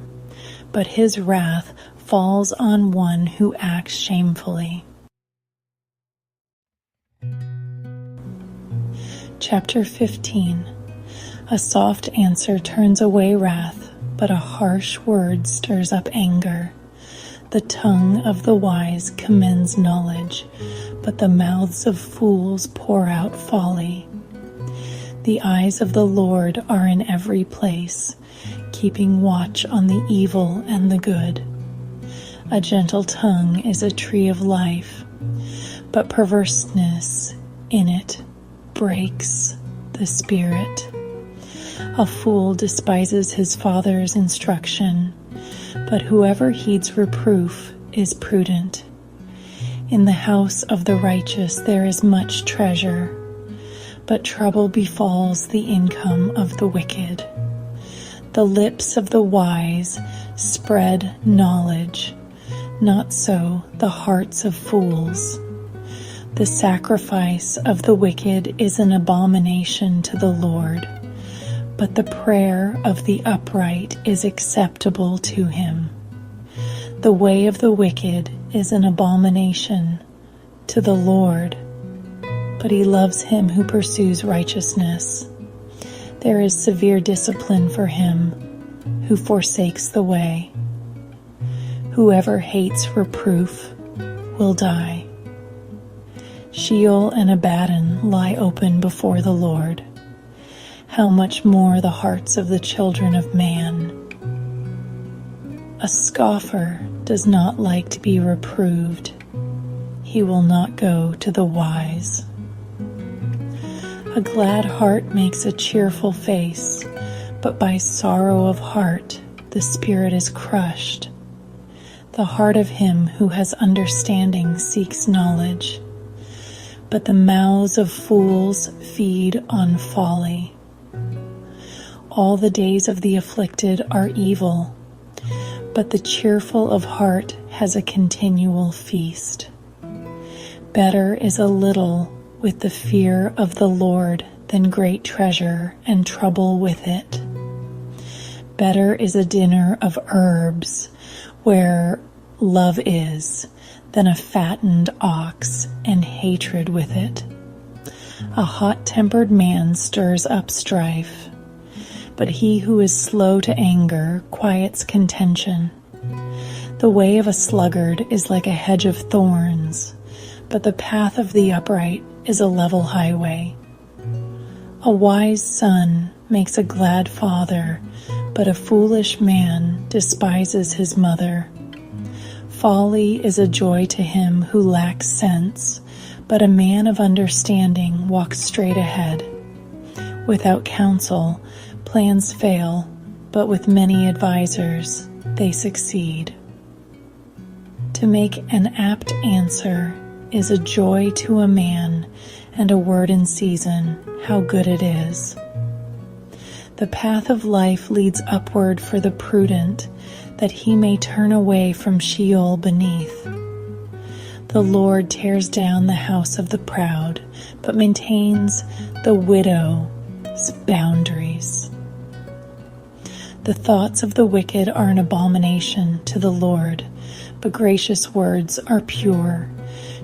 but his wrath falls on one who acts shamefully. Chapter 15. A soft answer turns away wrath, but a harsh word stirs up anger. The tongue of the wise commends knowledge, but the mouths of fools pour out folly. The eyes of the Lord are in every place, keeping watch on the evil and the good. A gentle tongue is a tree of life, but perverseness in it breaks the spirit. A fool despises his father's instruction, but whoever heeds reproof is prudent. In the house of the righteous there is much treasure, but trouble befalls the income of the wicked. The lips of the wise spread knowledge, not so the hearts of fools. The sacrifice of the wicked is an abomination to the Lord, but the prayer of the upright is acceptable to him. The way of the wicked is an abomination to the Lord, but he loves him who pursues righteousness. There is severe discipline for him who forsakes the way. Whoever hates reproof will die. Sheol and Abaddon lie open before the Lord. How much more the hearts of the children of man. A scoffer does not like to be reproved. He will not go to the wise. A glad heart makes a cheerful face, but by sorrow of heart the spirit is crushed. The heart of him who has understanding seeks knowledge, but the mouths of fools feed on folly. All the days of the afflicted are evil, but the cheerful of heart has a continual feast. Better is a little with the fear of the Lord than great treasure and trouble with it. Better is a dinner of herbs where love is than a fattened ox and hatred with it. A hot-tempered man stirs up strife, but he who is slow to anger quiets contention. The way of a sluggard is like a hedge of thorns, but the path of the upright is a level highway. A wise son makes a glad father, but a foolish man despises his mother. Folly is a joy to him who lacks sense, but a man of understanding walks straight ahead. Without counsel, plans fail, but with many advisers, they succeed. To make an apt answer is a joy to a man, and a word in season, how good it is. The path of life leads upward for the prudent, that he may turn away from Sheol beneath. The Lord tears down the house of the proud, but maintains the widow's boundaries. The thoughts of the wicked are an abomination to the Lord, but gracious words are pure.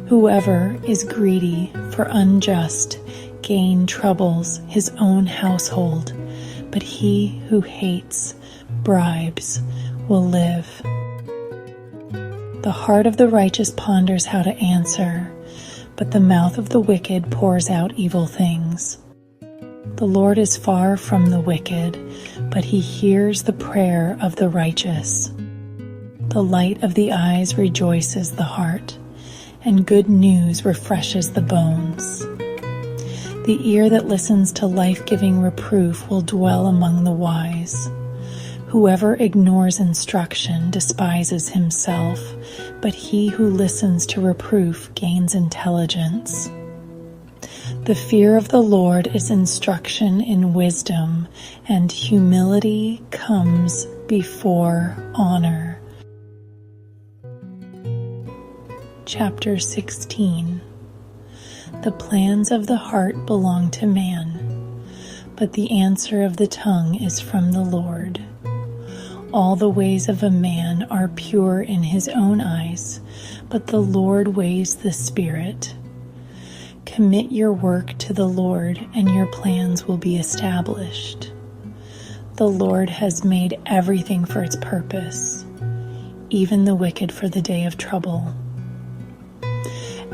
Whoever is greedy for unjust gain troubles his own household, but he who hates bribes will live. The heart of the righteous ponders how to answer, but the mouth of the wicked pours out evil things. The Lord is far from the wicked, but he hears the prayer of the righteous. The light of the eyes rejoices the heart, and good news refreshes the bones. The ear that listens to life-giving reproof will dwell among the wise. Whoever ignores instruction despises himself, but he who listens to reproof gains intelligence. The fear of the Lord is instruction in wisdom, and humility comes before honor. Chapter 16. The plans of the heart belong to man, but the answer of the tongue is from the Lord. All the ways of a man are pure in his own eyes, but the Lord weighs the spirit. Commit your work to the Lord, and your plans will be established. The Lord has made everything for its purpose, even the wicked for the day of trouble.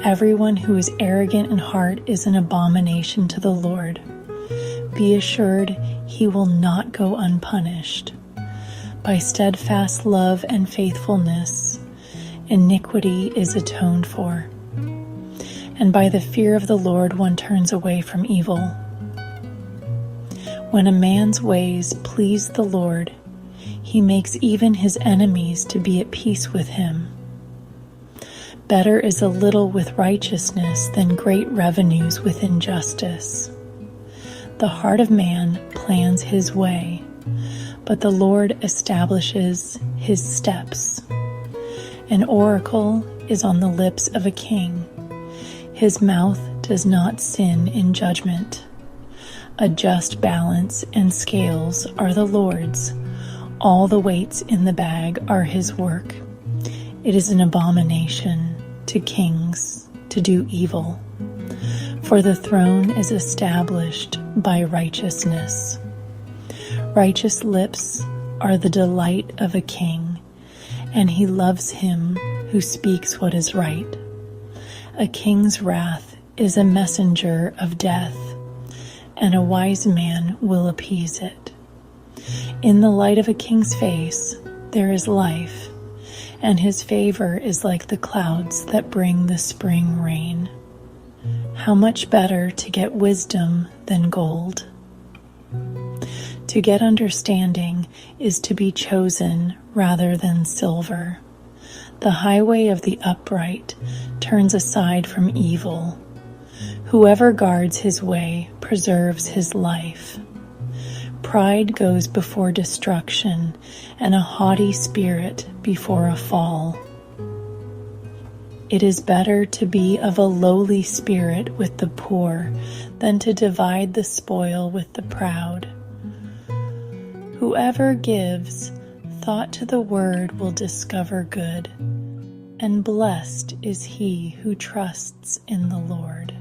Everyone who is arrogant in heart is an abomination to the Lord. Be assured he will not go unpunished. By steadfast love and faithfulness, iniquity is atoned for. And by the fear of the Lord one turns away from evil. When a man's ways please the Lord, he makes even his enemies to be at peace with him. Better is a little with righteousness than great revenues with injustice. The heart of man plans his way, but the Lord establishes his steps. An oracle is on the lips of a king. His mouth does not sin in judgment. A just balance and scales are the Lord's. All the weights in the bag are his work. It is an abomination to kings to do evil, for the throne is established by righteousness. Righteous lips are the delight of a king, and he loves him who speaks what is right. A king's wrath is a messenger of death, and a wise man will appease it. In the light of a king's face there is life, and his favor is like the clouds that bring the spring rain. How much better to get wisdom than gold. To get understanding is to be chosen rather than silver. The highway of the upright turns aside from evil. Whoever guards his way preserves his life. Pride goes before destruction, and a haughty spirit before a fall. It is better to be of a lowly spirit with the poor than to divide the spoil with the proud. Whoever gives thought to the word will discover good, and blessed is he who trusts in the Lord.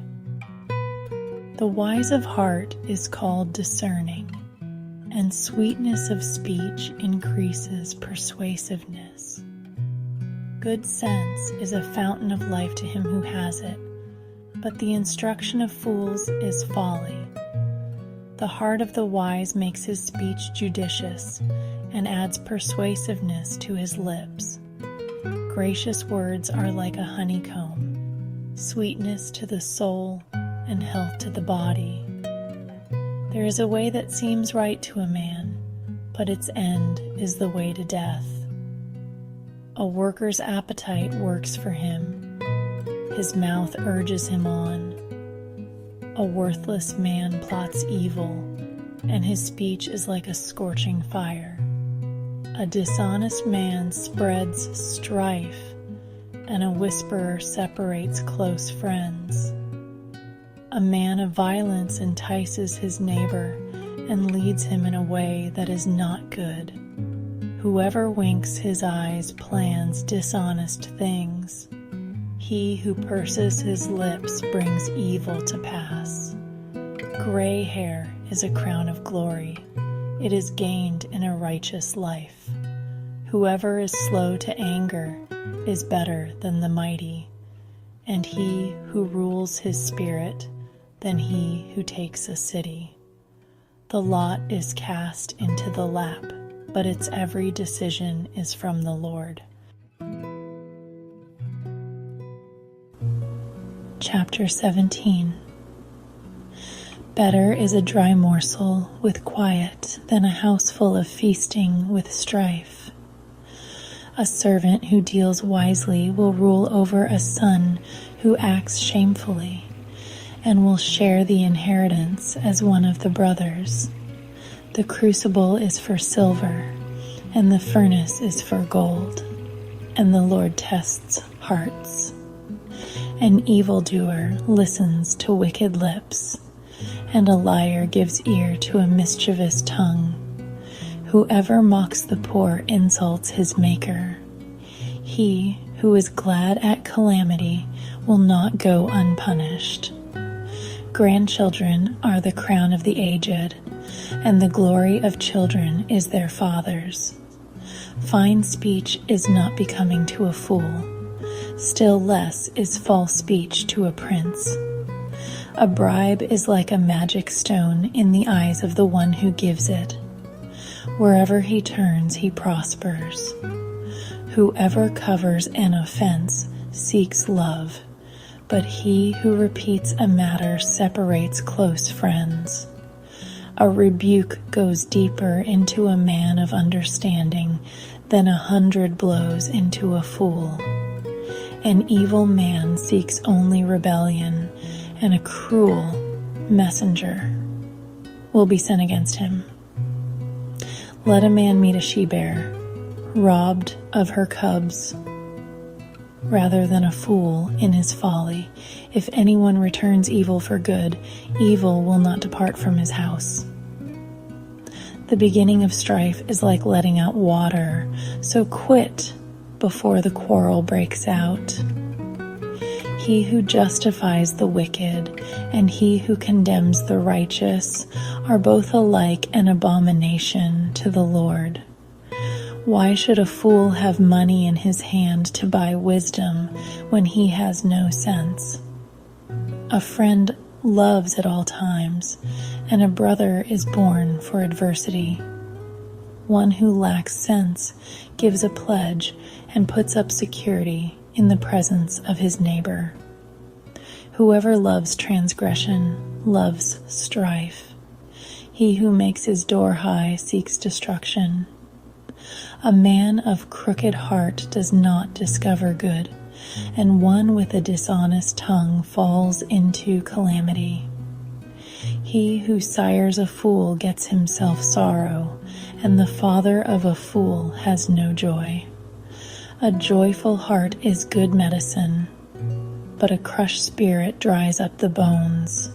The wise of heart is called discerning, and sweetness of speech increases persuasiveness. Good sense is a fountain of life to him who has it, but the instruction of fools is folly. The heart of the wise makes his speech judicious, and adds persuasiveness to his lips. Gracious words are like a honeycomb, sweetness to the soul and health to the body. There is a way that seems right to a man, but its end is the way to death. A worker's appetite works for him. His mouth urges him on. A worthless man plots evil, and his speech is like a scorching fire. A dishonest man spreads strife, and a whisperer separates close friends. A man of violence entices his neighbor and leads him in a way that is not good. Whoever winks his eyes plans dishonest things. He who purses his lips brings evil to pass. Gray hair is a crown of glory. It is gained in a righteous life. Whoever is slow to anger is better than the mighty, and he who rules his spirit than he who takes a city. The lot is cast into the lap, but its every decision is from the Lord. Chapter 17. Better is a dry morsel with quiet than a house full of feasting with strife. A servant who deals wisely will rule over a son who acts shamefully, and will share the inheritance as one of the brothers. The crucible is for silver, and the furnace is for gold, and the Lord tests hearts. An evildoer listens to wicked lips, and a liar gives ear to a mischievous tongue. Whoever mocks the poor insults his Maker. He who is glad at calamity will not go unpunished. Grandchildren are the crown of the aged, and the glory of children is their fathers. Fine speech is not becoming to a fool, still less is false speech to a prince. A bribe is like a magic stone in the eyes of the one who gives it. Wherever he turns, he prospers. Whoever covers an offense seeks love, but he who repeats a matter separates close friends. A rebuke goes deeper into a man of understanding than 100 blows into a fool. An evil man seeks only rebellion, and a cruel messenger will be sent against him. Let a man meet a she-bear, robbed of her cubs, rather than a fool in his folly. If anyone returns evil for good, evil will not depart from his house. The beginning of strife is like letting out water, so quit before the quarrel breaks out. He who justifies the wicked and he who condemns the righteous are both alike an abomination to the Lord. Why should a fool have money in his hand to buy wisdom when he has no sense? A friend loves at all times, and a brother is born for adversity. One who lacks sense gives a pledge and puts up security in the presence of his neighbor. Whoever loves transgression loves strife. He who makes his door high seeks destruction. A man of crooked heart does not discover good, and one with a dishonest tongue falls into calamity. He who sires a fool gets himself sorrow, and the father of a fool has no joy. A joyful heart is good medicine, but a crushed spirit dries up the bones.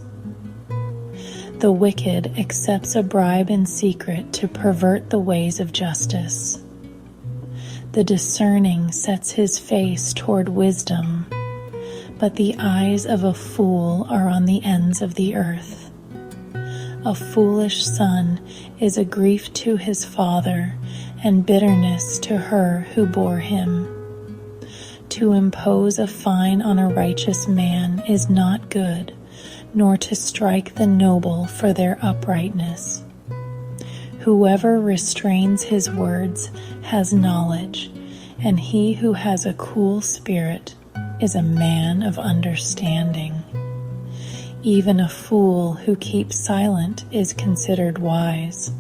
The wicked accepts a bribe in secret to pervert the ways of justice. The discerning sets his face toward wisdom, but the eyes of a fool are on the ends of the earth. A foolish son is a grief to his father, and bitterness to her who bore him. To impose a fine on a righteous man is not good, nor to strike the noble for their uprightness. Whoever restrains his words has knowledge, and he who has a cool spirit is a man of understanding. Even a fool who keeps silent is considered wise.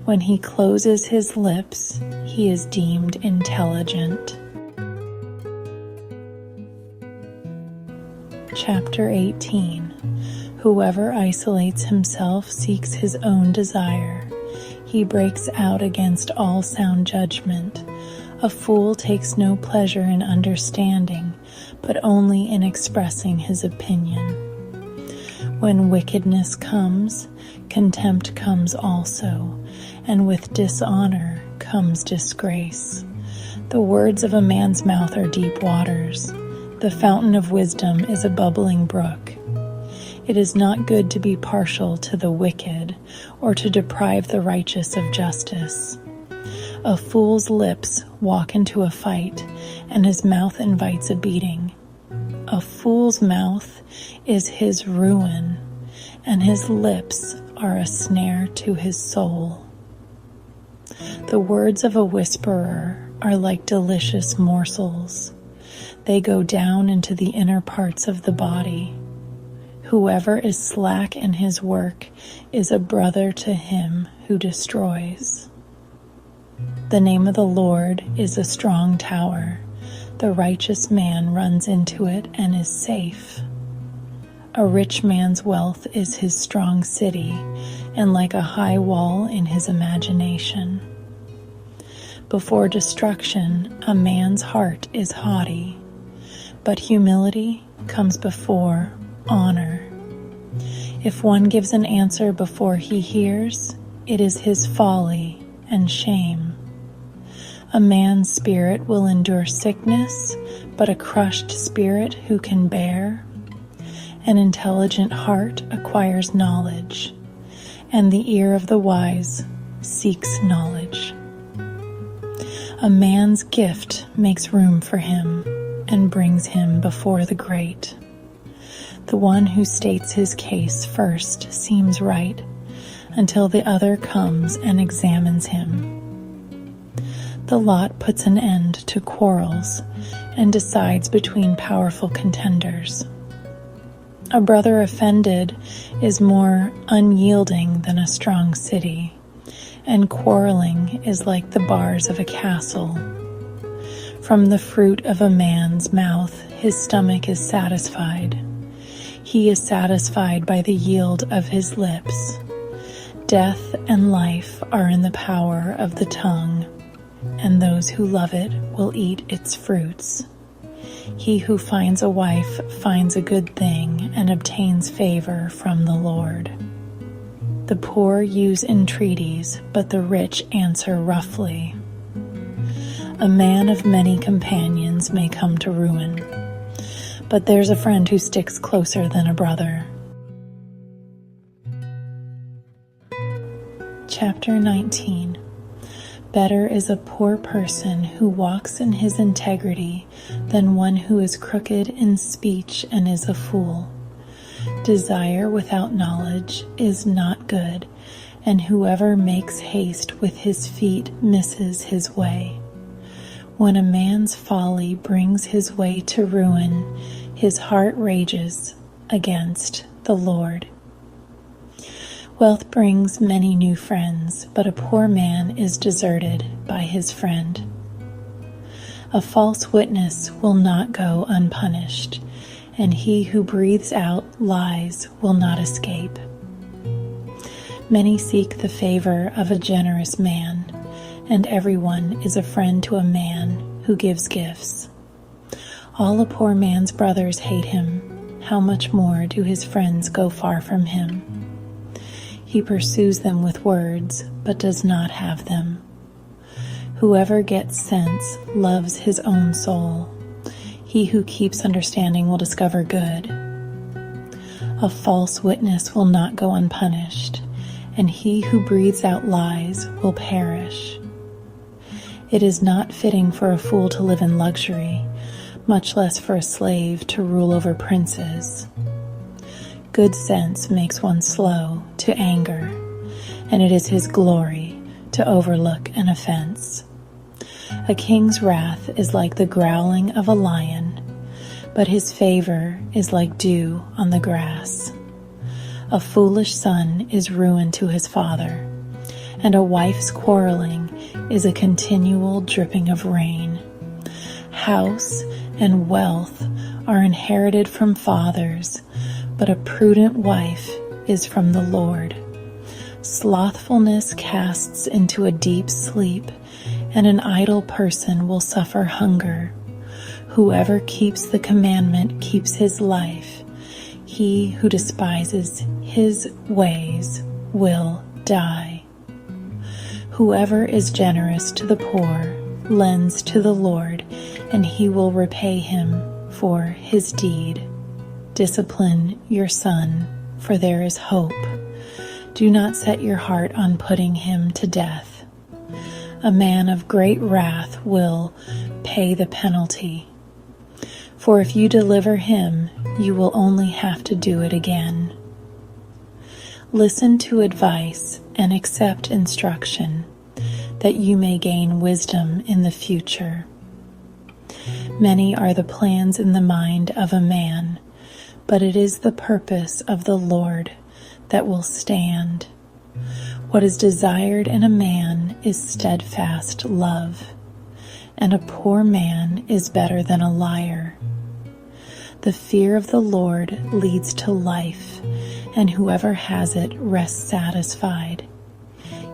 When he closes his lips, he is deemed intelligent. Chapter 18. Whoever isolates himself seeks his own desire. He breaks out against all sound judgment. A fool takes no pleasure in understanding, but only in expressing his opinion. When wickedness comes, contempt comes also, and with dishonor comes disgrace. The words of a man's mouth are deep waters. The fountain of wisdom is a bubbling brook. It is not good to be partial to the wicked, or to deprive the righteous of justice. A fool's lips walk into a fight, and his mouth invites a beating. A fool's mouth is his ruin, and his lips are a snare to his soul. The words of a whisperer are like delicious morsels. They go down into the inner parts of the body. Whoever is slack in his work is a brother to him who destroys. The name of the Lord is a strong tower. The righteous man runs into it and is safe. A rich man's wealth is his strong city, and like a high wall in his imagination. Before destruction, a man's heart is haughty, but humility comes before honor. If one gives an answer before he hears, it is his folly and shame. A man's spirit will endure sickness, but a crushed spirit who can bear? An intelligent heart acquires knowledge, and the ear of the wise seeks knowledge. A man's gift makes room for him and brings him before the great. The one who states his case first seems right, until the other comes and examines him. The lot puts an end to quarrels and decides between powerful contenders. A brother offended is more unyielding than a strong city, and quarreling is like the bars of a castle. From the fruit of a man's mouth his stomach is satisfied. He is satisfied by the yield of his lips. Death and life are in the power of the tongue, and those who love it will eat its fruits. He who finds a wife finds a good thing and obtains favor from the Lord. The poor use entreaties, but the rich answer roughly. A man of many companions may come to ruin, but there's a friend who sticks closer than a brother. Chapter 19. Better is a poor person who walks in his integrity than one who is crooked in speech and is a fool. Desire without knowledge is not good, and whoever makes haste with his feet misses his way. When a man's folly brings his way to ruin, his heart rages against the Lord. Wealth brings many new friends, but a poor man is deserted by his friend. A false witness will not go unpunished, and he who breathes out lies will not escape. Many seek the favor of a generous man, and everyone is a friend to a man who gives gifts. All a poor man's brothers hate him. How much more do his friends go far from him? He pursues them with words, but does not have them. Whoever gets sense loves his own soul. He who keeps understanding will discover good. A false witness will not go unpunished, and he who breathes out lies will perish. It is not fitting for a fool to live in luxury, much less for a slave to rule over princes. Good sense makes one slow to anger, and it is his glory to overlook an offense. A king's wrath is like the growling of a lion, but his favor is like dew on the grass. A foolish son is ruin to his father, and a wife's quarreling is a continual dripping of rain. House and wealth are inherited from fathers, but a prudent wife is from the Lord. Slothfulness casts into a deep sleep, and an idle person will suffer hunger. Whoever keeps the commandment keeps his life. He who despises his ways will die. Whoever is generous to the poor lends to the Lord, and he will repay him for his deed. Discipline your son, for there is hope. Do not set your heart on putting him to death. A man of great wrath will pay the penalty. For if you deliver him, you will only have to do it again. Listen to advice and accept instruction, that you may gain wisdom in the future. Many are the plans in the mind of a man, but it is the purpose of the Lord that will stand. What is desired in a man is steadfast love, and a poor man is better than a liar. The fear of the Lord leads to life, and whoever has it rests satisfied.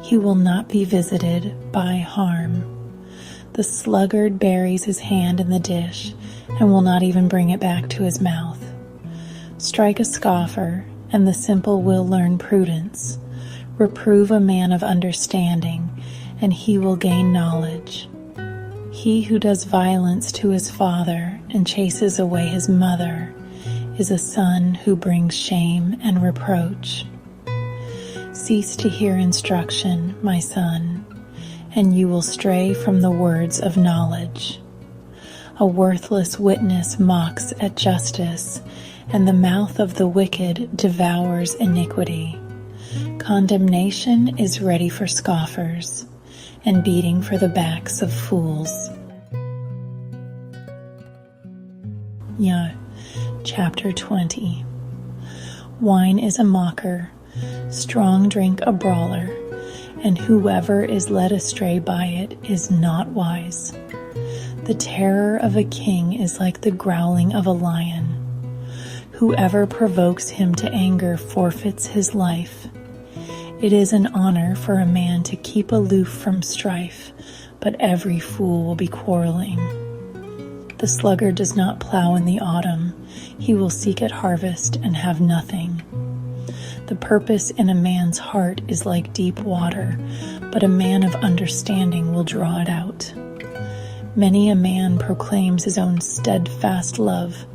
He will not be visited by harm. The sluggard buries his hand in the dish and will not even bring it back to his mouth. Strike a scoffer, and the simple will learn prudence. Reprove a man of understanding, and he will gain knowledge. He who does violence to his father and chases away his mother is a son who brings shame and reproach. Cease to hear instruction, my son, and you will stray from the words of knowledge. A worthless witness mocks at justice, and the mouth of the wicked devours iniquity. Condemnation is ready for scoffers, and beating for the backs of fools. Chapter 20. Wine is a mocker, strong drink a brawler, and whoever is led astray by it is not wise. The terror of a king is like the growling of a lion. Whoever provokes him to anger forfeits his life. It is an honor for a man to keep aloof from strife, but every fool will be quarreling. The sluggard does not plow in the autumn. He will seek at harvest and have nothing. The purpose in a man's heart is like deep water, but a man of understanding will draw it out. Many a man proclaims his own steadfast love,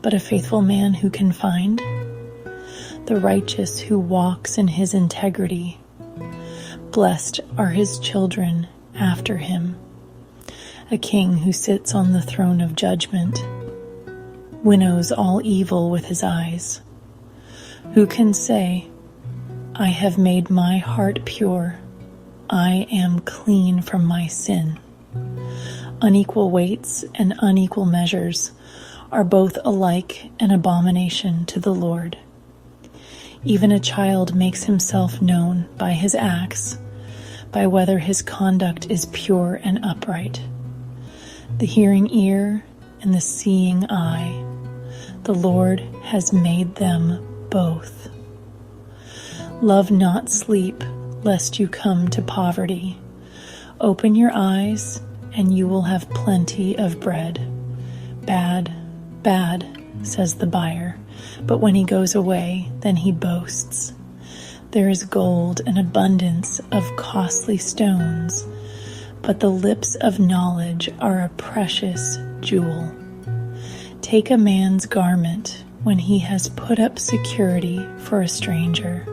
but a faithful man who can find? The righteous who walks in his integrity. Blessed are his children after him. A king who sits on the throne of judgment winnows all evil with his eyes. Who can say, I have made my heart pure, I am clean from my sin? Unequal weights and unequal measures are both alike an abomination to the Lord. Even a child makes himself known by his acts, by whether his conduct is pure and upright. The hearing ear and the seeing eye, the Lord has made them both. Love not sleep, lest you come to poverty. Open your eyes, and you will have plenty of bread. Bad, bad, says the buyer, but when he goes away, then he boasts. There is gold and abundance of costly stones, but the lips of knowledge are a precious jewel. Take a man's garment when he has put up security for a stranger,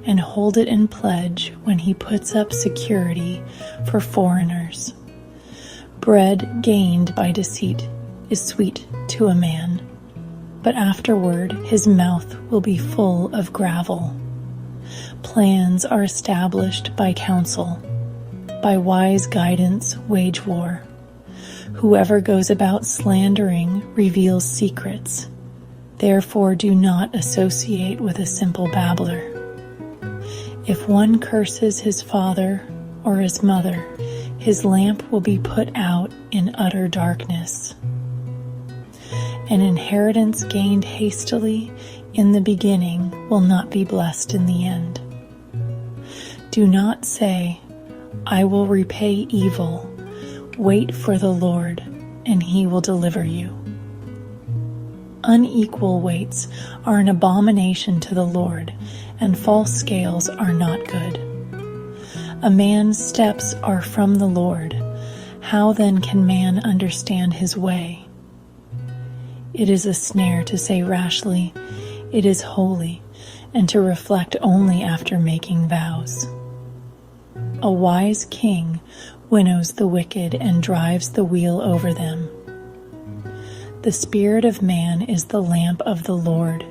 and hold it in pledge when he puts up security for foreigners. Bread gained by deceit is sweet to a man, but afterward his mouth will be full of gravel. Plans are established by counsel. By wise guidance wage war. Whoever goes about slandering reveals secrets. Therefore do not associate with a simple babbler. If one curses his father or his mother, his lamp will be put out in utter darkness. An inheritance gained hastily in the beginning will not be blessed in the end. Do not say, I will repay evil. Wait for the Lord, and he will deliver you. Unequal weights are an abomination to the Lord, and false scales are not good. A man's steps are from the Lord. How then can man understand his way? It is a snare to say rashly, it is holy, and to reflect only after making vows. A wise king winnows the wicked and drives the wheel over them. The spirit of man is the lamp of the Lord,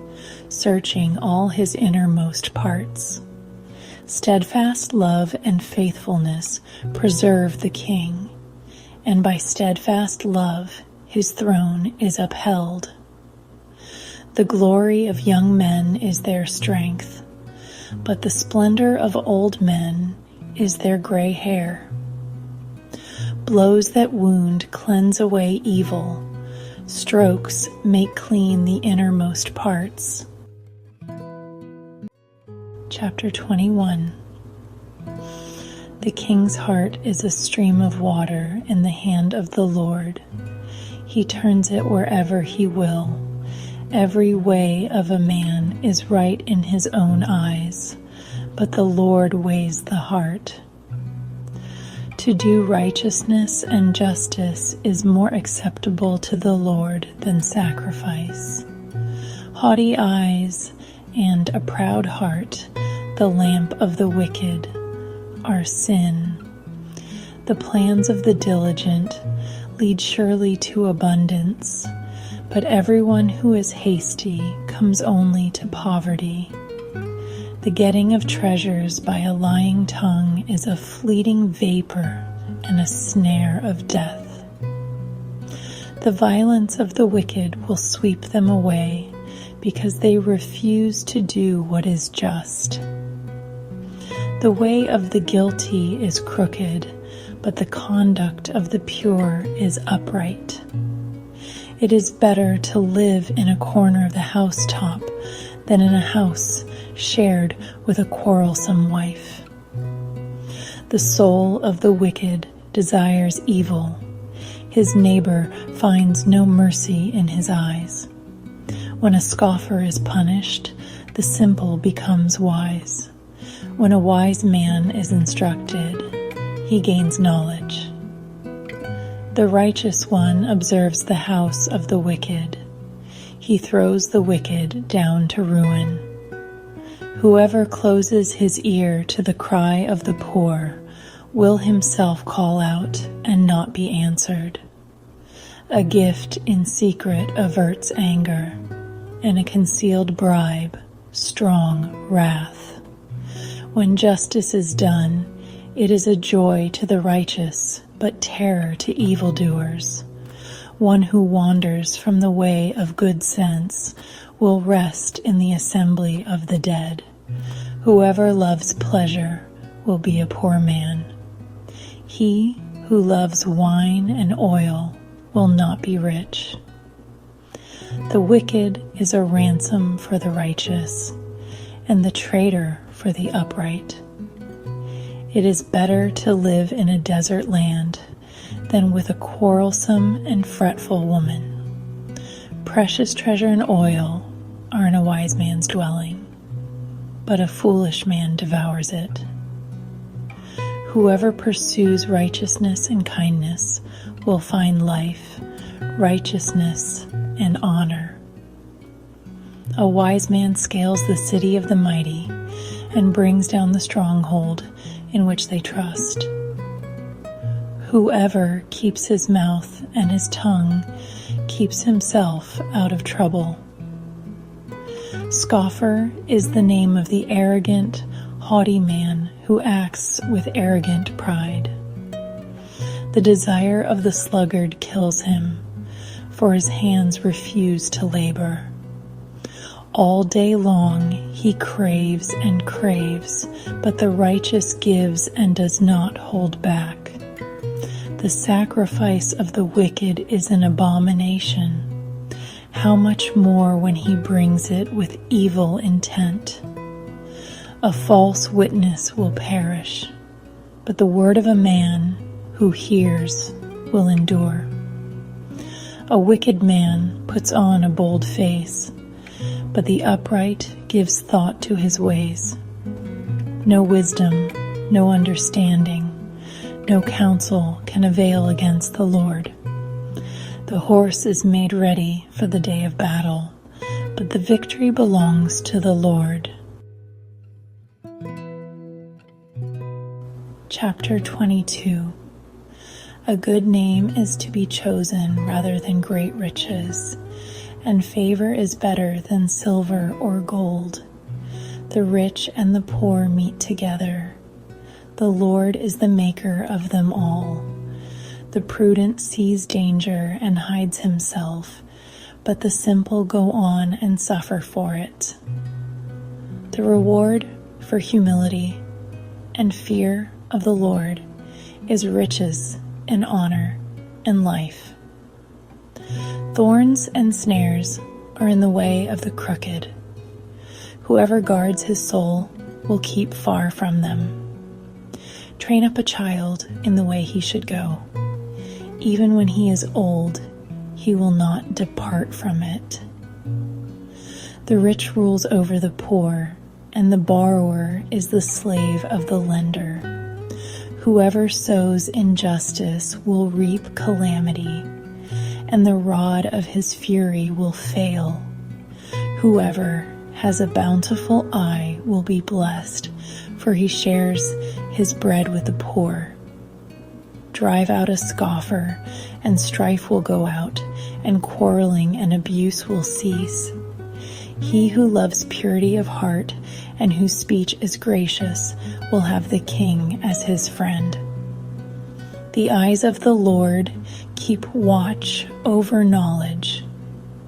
searching all his innermost parts. Steadfast love and faithfulness preserve the king, and by steadfast love his throne is upheld. The glory of young men is their strength, but the splendor of old men is their gray hair. Blows that wound cleanse away evil. Strokes make clean the innermost parts. Chapter 21. The king's heart is a stream of water in the hand of the Lord. He turns it wherever he will. Every way of a man is right in his own eyes, but the Lord weighs the heart. To do righteousness and justice is more acceptable to the Lord than sacrifice. Haughty eyes and a proud heart, the lamp of the wicked, are sin. The plans of the diligent lead surely to abundance, but everyone who is hasty comes only to poverty. The getting of treasures by a lying tongue is a fleeting vapor and a snare of death. The violence of the wicked will sweep them away because they refuse to do what is just. The way of the guilty is crooked, but the conduct of the pure is upright. It is better to live in a corner of the housetop than in a house shared with a quarrelsome wife. The soul of the wicked desires evil. His neighbor finds no mercy in his eyes. When a scoffer is punished, the simple becomes wise. When a wise man is instructed, he gains knowledge. The righteous one observes the house of the wicked. He throws the wicked down to ruin. Whoever closes his ear to the cry of the poor will himself call out and not be answered. A gift in secret averts anger, and a concealed bribe, strong wrath. When justice is done, it is a joy to the righteous, but terror to evildoers. One who wanders from the way of good sense will rest in the assembly of the dead. Whoever loves pleasure will be a poor man. He who loves wine and oil will not be rich. The wicked is a ransom for the righteous, and the traitor for the upright. It is better to live in a desert land than with a quarrelsome and fretful woman. Precious treasure and oil are in a wise man's dwelling, but a foolish man devours it. Whoever pursues righteousness and kindness will find life, righteousness, and honor. A wise man scales the city of the mighty and brings down the stronghold in which they trust. Whoever keeps his mouth and his tongue keeps himself out of trouble. Scoffer is the name of the arrogant, haughty man who acts with arrogant pride. The desire of the sluggard kills him, for his hands refuse to labor. All day long he craves and craves, but the righteous gives and does not hold back. The sacrifice of the wicked is an abomination. How much more when he brings it with evil intent? A false witness will perish, but the word of a man who hears will endure. A wicked man puts on a bold face, but the upright gives thought to his ways. No wisdom, no understanding, no counsel can avail against the Lord. The horse is made ready for the day of battle, but the victory belongs to the Lord. Chapter 22. A good name is to be chosen rather than great riches, and favor is better than silver or gold. The rich and the poor meet together. The Lord is the maker of them all. The prudent sees danger and hides himself, but the simple go on and suffer for it. The reward for humility and fear of the Lord is riches and honor and life. Thorns and snares are in the way of the crooked. Whoever guards his soul will keep far from them. Train up a child in the way he should go. Even when he is old, he will not depart from it. The rich rules over the poor, and the borrower is the slave of the lender. Whoever sows injustice will reap calamity, and the rod of his fury will fail. Whoever has a bountiful eye will be blessed, for he shares his bread with the poor. Drive out a scoffer, and strife will go out, and quarreling and abuse will cease. He who loves purity of heart and whose speech is gracious will have the king as his friend. The eyes of the Lord keep watch over knowledge,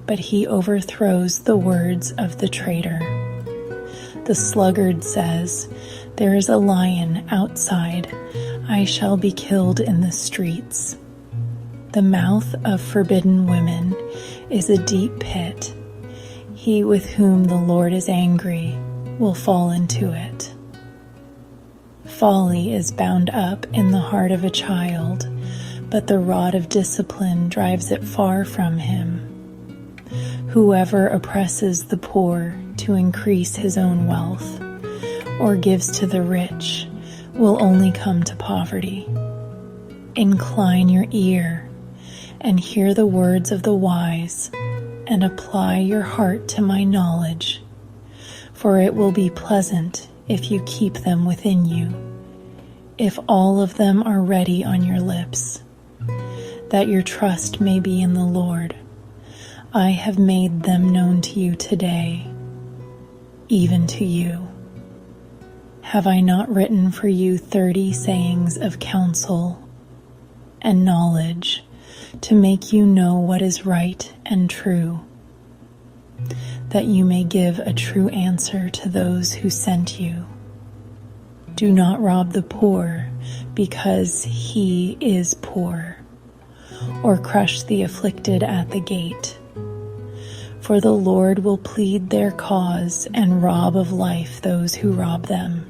but he overthrows the words of the traitor. The sluggard says, "There is a lion outside. I shall be killed in the streets." The mouth of forbidden women is a deep pit. He with whom the Lord is angry will fall into it. Folly is bound up in the heart of a child, but the rod of discipline drives it far from him. Whoever oppresses the poor to increase his own wealth, or gives to the rich, will only come to poverty. Incline your ear and hear the words of the wise, and apply your heart to my knowledge, for it will be pleasant if you keep them within you, if all of them are ready on your lips, that your trust may be in the Lord. I have made them known to you today, even to you. Have I not written for you 30 sayings of counsel and knowledge to make you know what is right and true, that you may give a true answer to those who sent you? Do not rob the poor because he is poor, or crush the afflicted at the gate. For the Lord will plead their cause and rob of life those who rob them.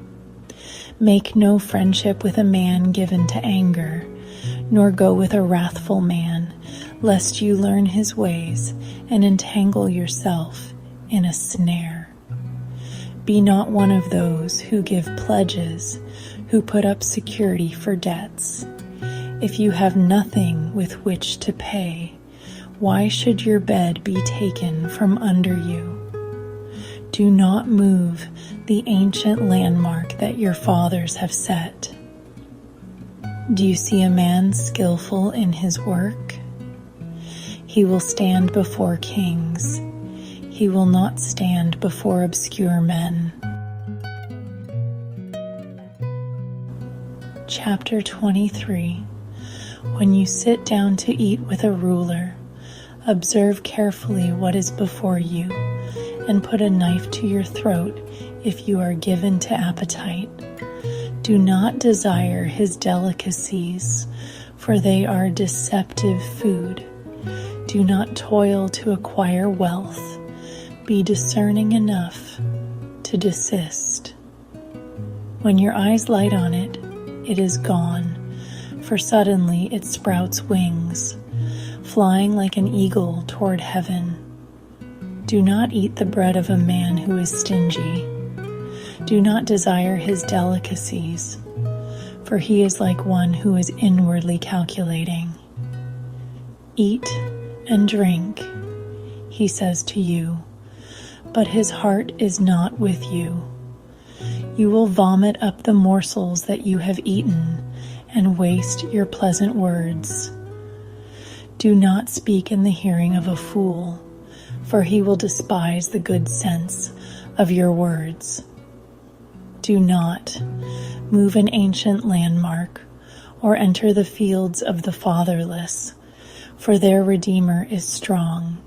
Make no friendship with a man given to anger, nor go with a wrathful man, lest you learn his ways and entangle yourself in a snare. Be not one of those who give pledges, who put up security for debts. If you have nothing with which to pay, why should your bed be taken from under you? Do not move the ancient landmark that your fathers have set. Do you see a man skillful in his work? He will stand before kings. He will not stand before obscure men. Chapter 23. When you sit down to eat with a ruler, observe carefully what is before you, and put a knife to your throat if you are given to appetite. Do not desire his delicacies, for they are deceptive food. Do not toil to acquire wealth. Be discerning enough to desist. When your eyes light on it, it is gone, for suddenly it sprouts wings, flying like an eagle toward heaven. Do not eat the bread of a man who is stingy. Do not desire his delicacies, for he is like one who is inwardly calculating. Eat and drink, he says to you, but his heart is not with you. You will vomit up the morsels that you have eaten and waste your pleasant words. Do not speak in the hearing of a fool, for he will despise the good sense of your words. Do not move an ancient landmark or enter the fields of the fatherless, for their Redeemer is strong.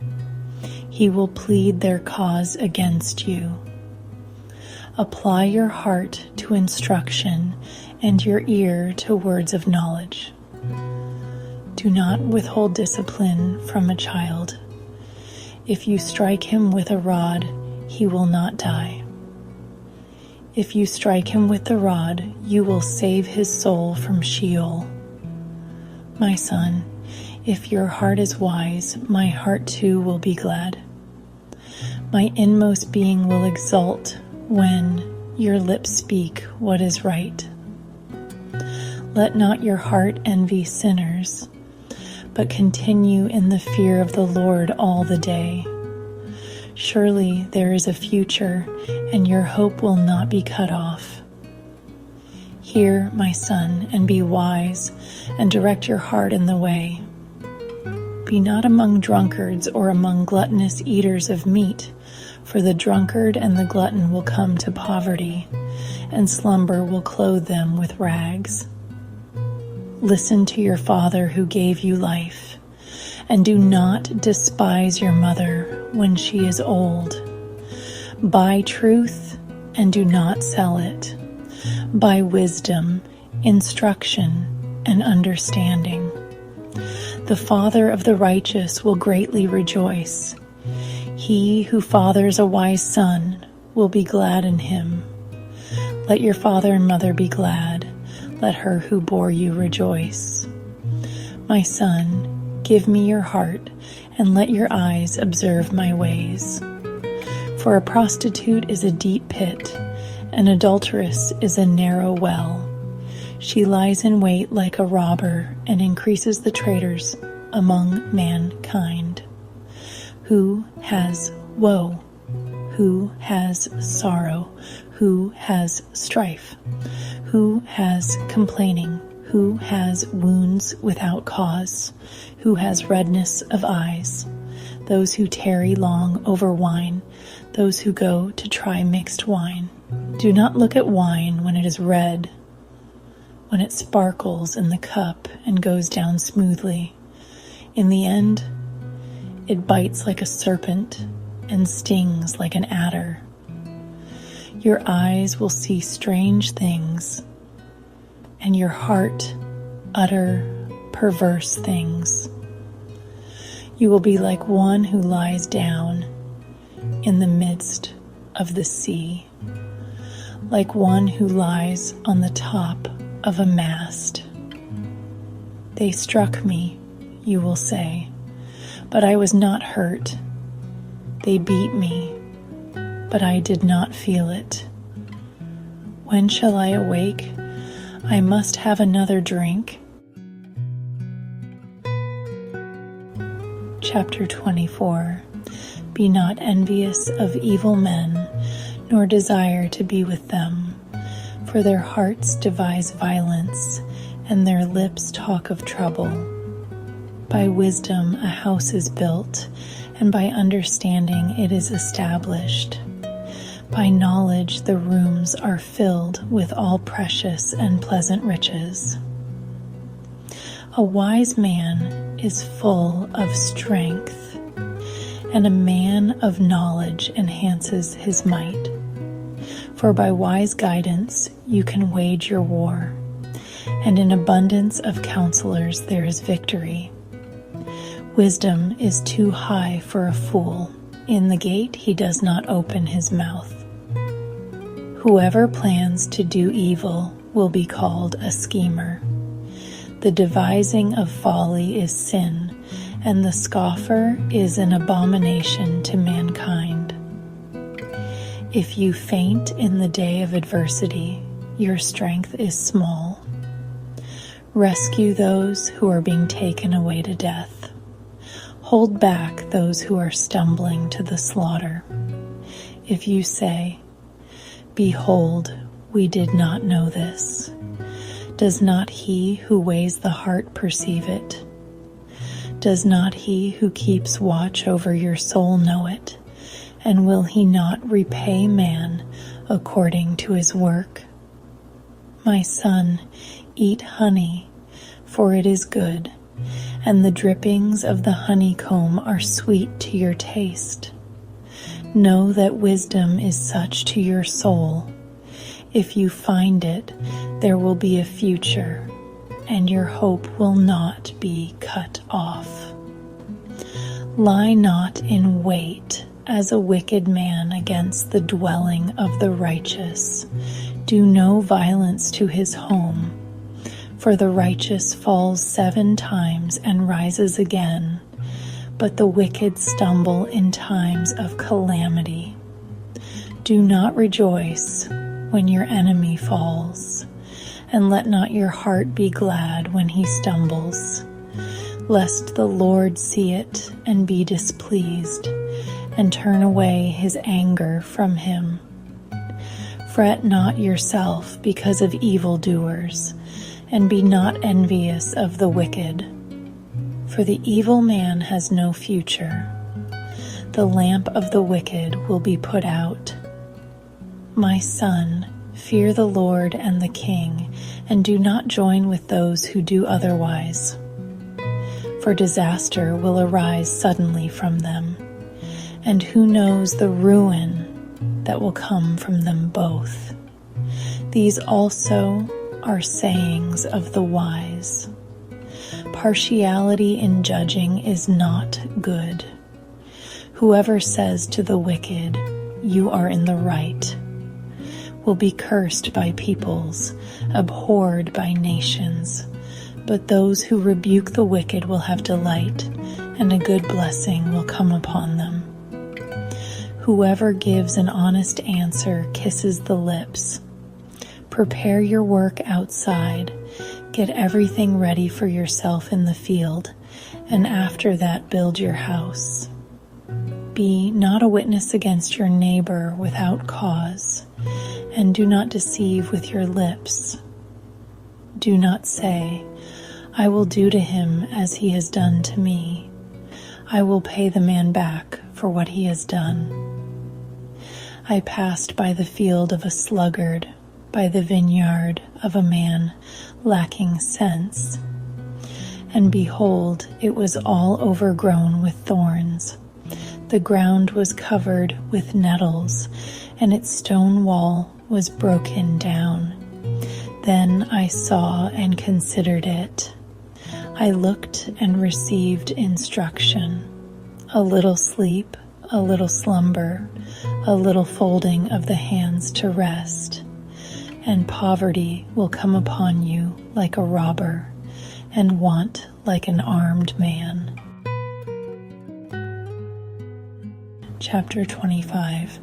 He will plead their cause against you. Apply your heart to instruction and your ear to words of knowledge. Do not withhold discipline from a child. If you strike him with a rod, he will not die. If you strike him with the rod, you will save his soul from Sheol. My son, if your heart is wise, my heart too will be glad. My inmost being will exult when your lips speak what is right. Let not your heart envy sinners, but continue in the fear of the Lord all the day. Surely there is a future, and your hope will not be cut off. Hear, my son, and be wise, and direct your heart in the way. Be not among drunkards or among gluttonous eaters of meat, for the drunkard and the glutton will come to poverty, and slumber will clothe them with rags. Listen to your father who gave you life, and do not despise your mother when she is old. Buy truth and do not sell it. Buy wisdom, instruction, and understanding. The father of the righteous will greatly rejoice. He who fathers a wise son will be glad in him. Let your father and mother be glad. Let her who bore you rejoice. My son, give me your heart, and let your eyes observe my ways. For a prostitute is a deep pit, an adulteress is a narrow well. She lies in wait like a robber and increases the traitors among mankind. Who has woe? Who has sorrow? Who has strife? Who has complaining? Who has wounds without cause? Who has redness of eyes? Those who tarry long over wine, those who go to try mixed wine. Do not look at wine when it is red, when it sparkles in the cup and goes down smoothly. In the end, it bites like a serpent and stings like an adder. Your eyes will see strange things, and your heart utter perverse things. You will be like one who lies down in the midst of the sea, like one who lies on the top of a mast. They struck me, you will say, but I was not hurt. They beat me, but I did not feel it. When shall I awake? I must have another drink. Chapter 24. Be not envious of evil men, nor desire to be with them, for their hearts devise violence, and their lips talk of trouble. By wisdom a house is built, and by understanding it is established. By knowledge the rooms are filled with all precious and pleasant riches. A wise man is full of strength, and a man of knowledge enhances his might. For by wise guidance you can wage your war, and in abundance of counselors there is victory. Wisdom is too high for a fool. In the gate he does not open his mouth. Whoever plans to do evil will be called a schemer. The devising of folly is sin, and the scoffer is an abomination to mankind. If you faint in the day of adversity, your strength is small. Rescue those who are being taken away to death. Hold back those who are stumbling to the slaughter. If you say, "Behold, we did not know this," does not he who weighs the heart perceive it? Does not he who keeps watch over your soul know it? And will he not repay man according to his work? My son, eat honey, for it is good, and the drippings of the honeycomb are sweet to your taste. Know that wisdom is such to your soul. If you find it, there will be a future, and your hope will not be cut off. Lie not in wait as a wicked man against the dwelling of the righteous. Do no violence to his home, for the righteous falls 7 times and rises again, but the wicked stumble in times of calamity. Do not rejoice when your enemy falls, and let not your heart be glad when he stumbles, lest the Lord see it and be displeased, and turn away his anger from him. Fret not yourself because of evildoers, and be not envious of the wicked. For the evil man has no future. The lamp of the wicked will be put out. My son, fear the Lord and the King, and do not join with those who do otherwise. For disaster will arise suddenly from them, and who knows the ruin that will come from them both. These also are sayings of the wise. Partiality in judging is not good. Whoever says to the wicked, "You are in the right," will be cursed by peoples, abhorred by nations. But those who rebuke the wicked will have delight, and a good blessing will come upon them. Whoever gives an honest answer kisses the lips. Prepare your work outside. Get everything ready for yourself in the field, and after that build your house. Be not a witness against your neighbor without cause, and do not deceive with your lips. Do not say, "I will do to him as he has done to me. I will pay the man back for what he has done." I passed by the field of a sluggard, by the vineyard of a man lacking sense. And behold, it was all overgrown with thorns. The ground was covered with nettles, and its stone wall was broken down. Then I saw and considered it. I looked and received instruction. A little sleep, a little slumber, a little folding of the hands to rest, and poverty will come upon you like a robber, and want like an armed man. Chapter 25.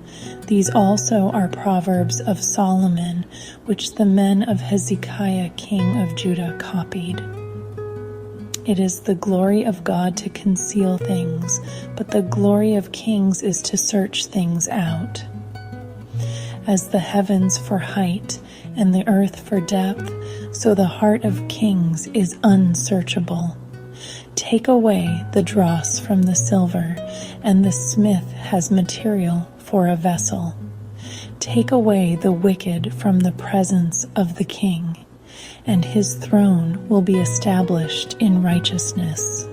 These also are proverbs of Solomon, which the men of Hezekiah king of Judah copied. It is the glory of God to conceal things, but the glory of kings is to search things out. As the heavens for height and the earth for depth, so the heart of kings is unsearchable. Take away the dross from the silver, and the smith has material for a vessel. Take away the wicked from the presence of the king, and his throne will be established in righteousness.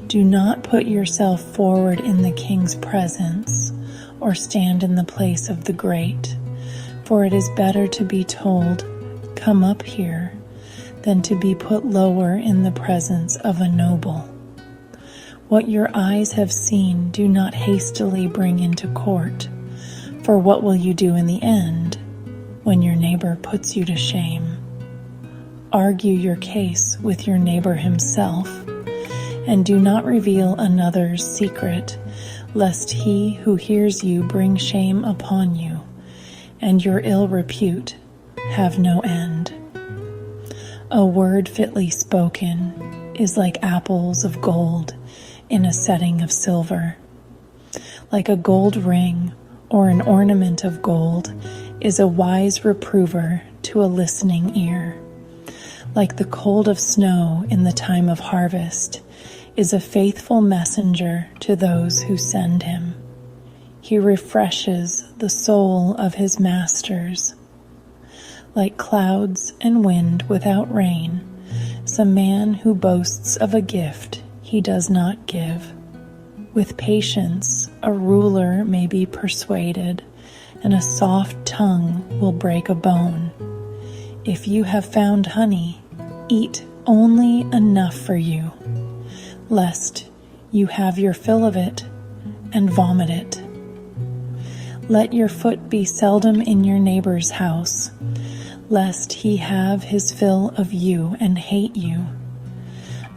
Do not put yourself forward in the king's presence, or stand in the place of the great, for it is better to be told, "Come up here," than to be put lower in the presence of a noble. What your eyes have seen, do not hastily bring into court, for what will you do in the end, when your neighbor puts you to shame? Argue your case with your neighbor himself, and do not reveal another's secret, lest he who hears you bring shame upon you, and your ill repute have no end. A word fitly spoken is like apples of gold in a setting of silver. Like a gold ring or an ornament of gold is a wise reprover to a listening ear. Like the cold of snow in the time of harvest is a faithful messenger to those who send him. He refreshes the soul of his masters. Like clouds and wind without rain, is a man who boasts of a gift he does not give. With patience, a ruler may be persuaded, and a soft tongue will break a bone. If you have found honey, eat only enough for you, lest you have your fill of it and vomit it. Let your foot be seldom in your neighbor's house, lest he have his fill of you and hate you.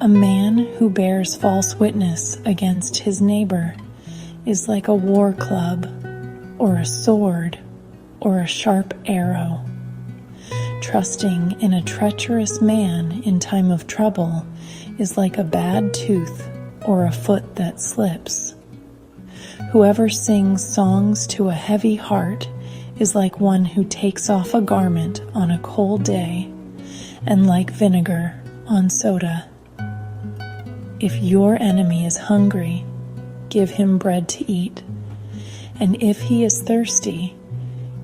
A man who bears false witness against his neighbor is like a war club, or a sword, or a sharp arrow. Trusting in a treacherous man in time of trouble is like a bad tooth or a foot that slips. Whoever sings songs to a heavy heart is like one who takes off a garment on a cold day, and like vinegar on soda. If your enemy is hungry, give him bread to eat, and if he is thirsty,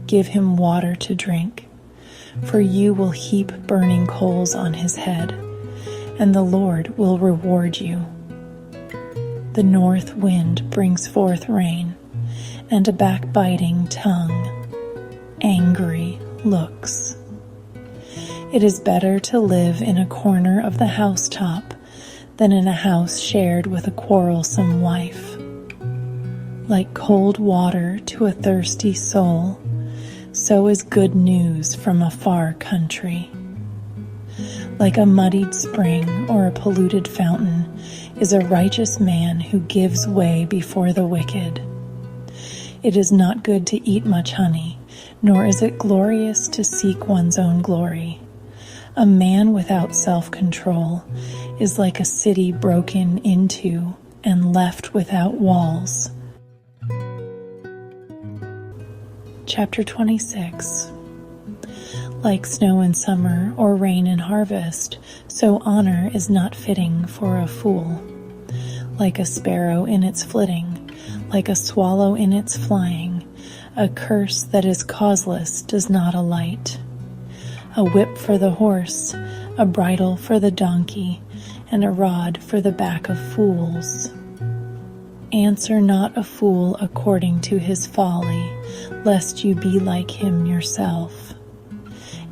give him water to drink, for you will heap burning coals on his head, and the Lord will reward you. The north wind brings forth rain, and a backbiting tongue, angry looks. It is better to live in a corner of the housetop than in a house shared with a quarrelsome wife. Like cold water to a thirsty soul, so is good news from a far country. Like a muddied spring or a polluted fountain is a righteous man who gives way before the wicked. It is not good to eat much honey, nor is it glorious to seek one's own glory. A man without self-control is like a city broken into and left without walls. Chapter 26. Like snow in summer or rain in harvest, so honor is not fitting for a fool. Like a sparrow in its flitting, like a swallow in its flying, a curse that is causeless does not alight. A whip for the horse, a bridle for the donkey, and a rod for the back of fools. Answer not a fool according to his folly, lest you be like him yourself.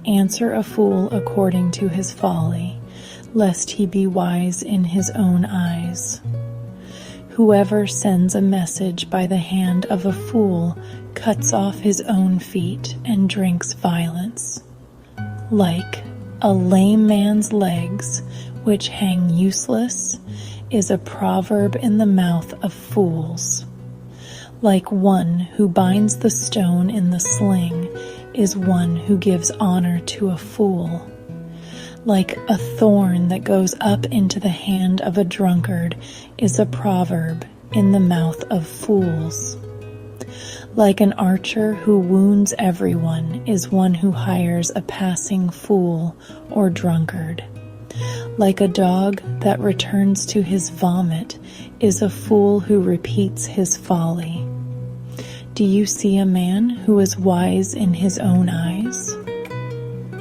Answer a fool according to his folly, lest he be wise in his own eyes. Whoever sends a message by the hand of a fool cuts off his own feet and drinks violence. Like a lame man's legs, which hang useless, is a proverb in the mouth of fools. Like one who binds the stone in the sling is one who gives honor to a fool. Like a thorn that goes up into the hand of a drunkard is a proverb in the mouth of fools. Like an archer who wounds everyone is one who hires a passing fool or drunkard. Like a dog that returns to his vomit is a fool who repeats his folly. Do you see a man who is wise in his own eyes?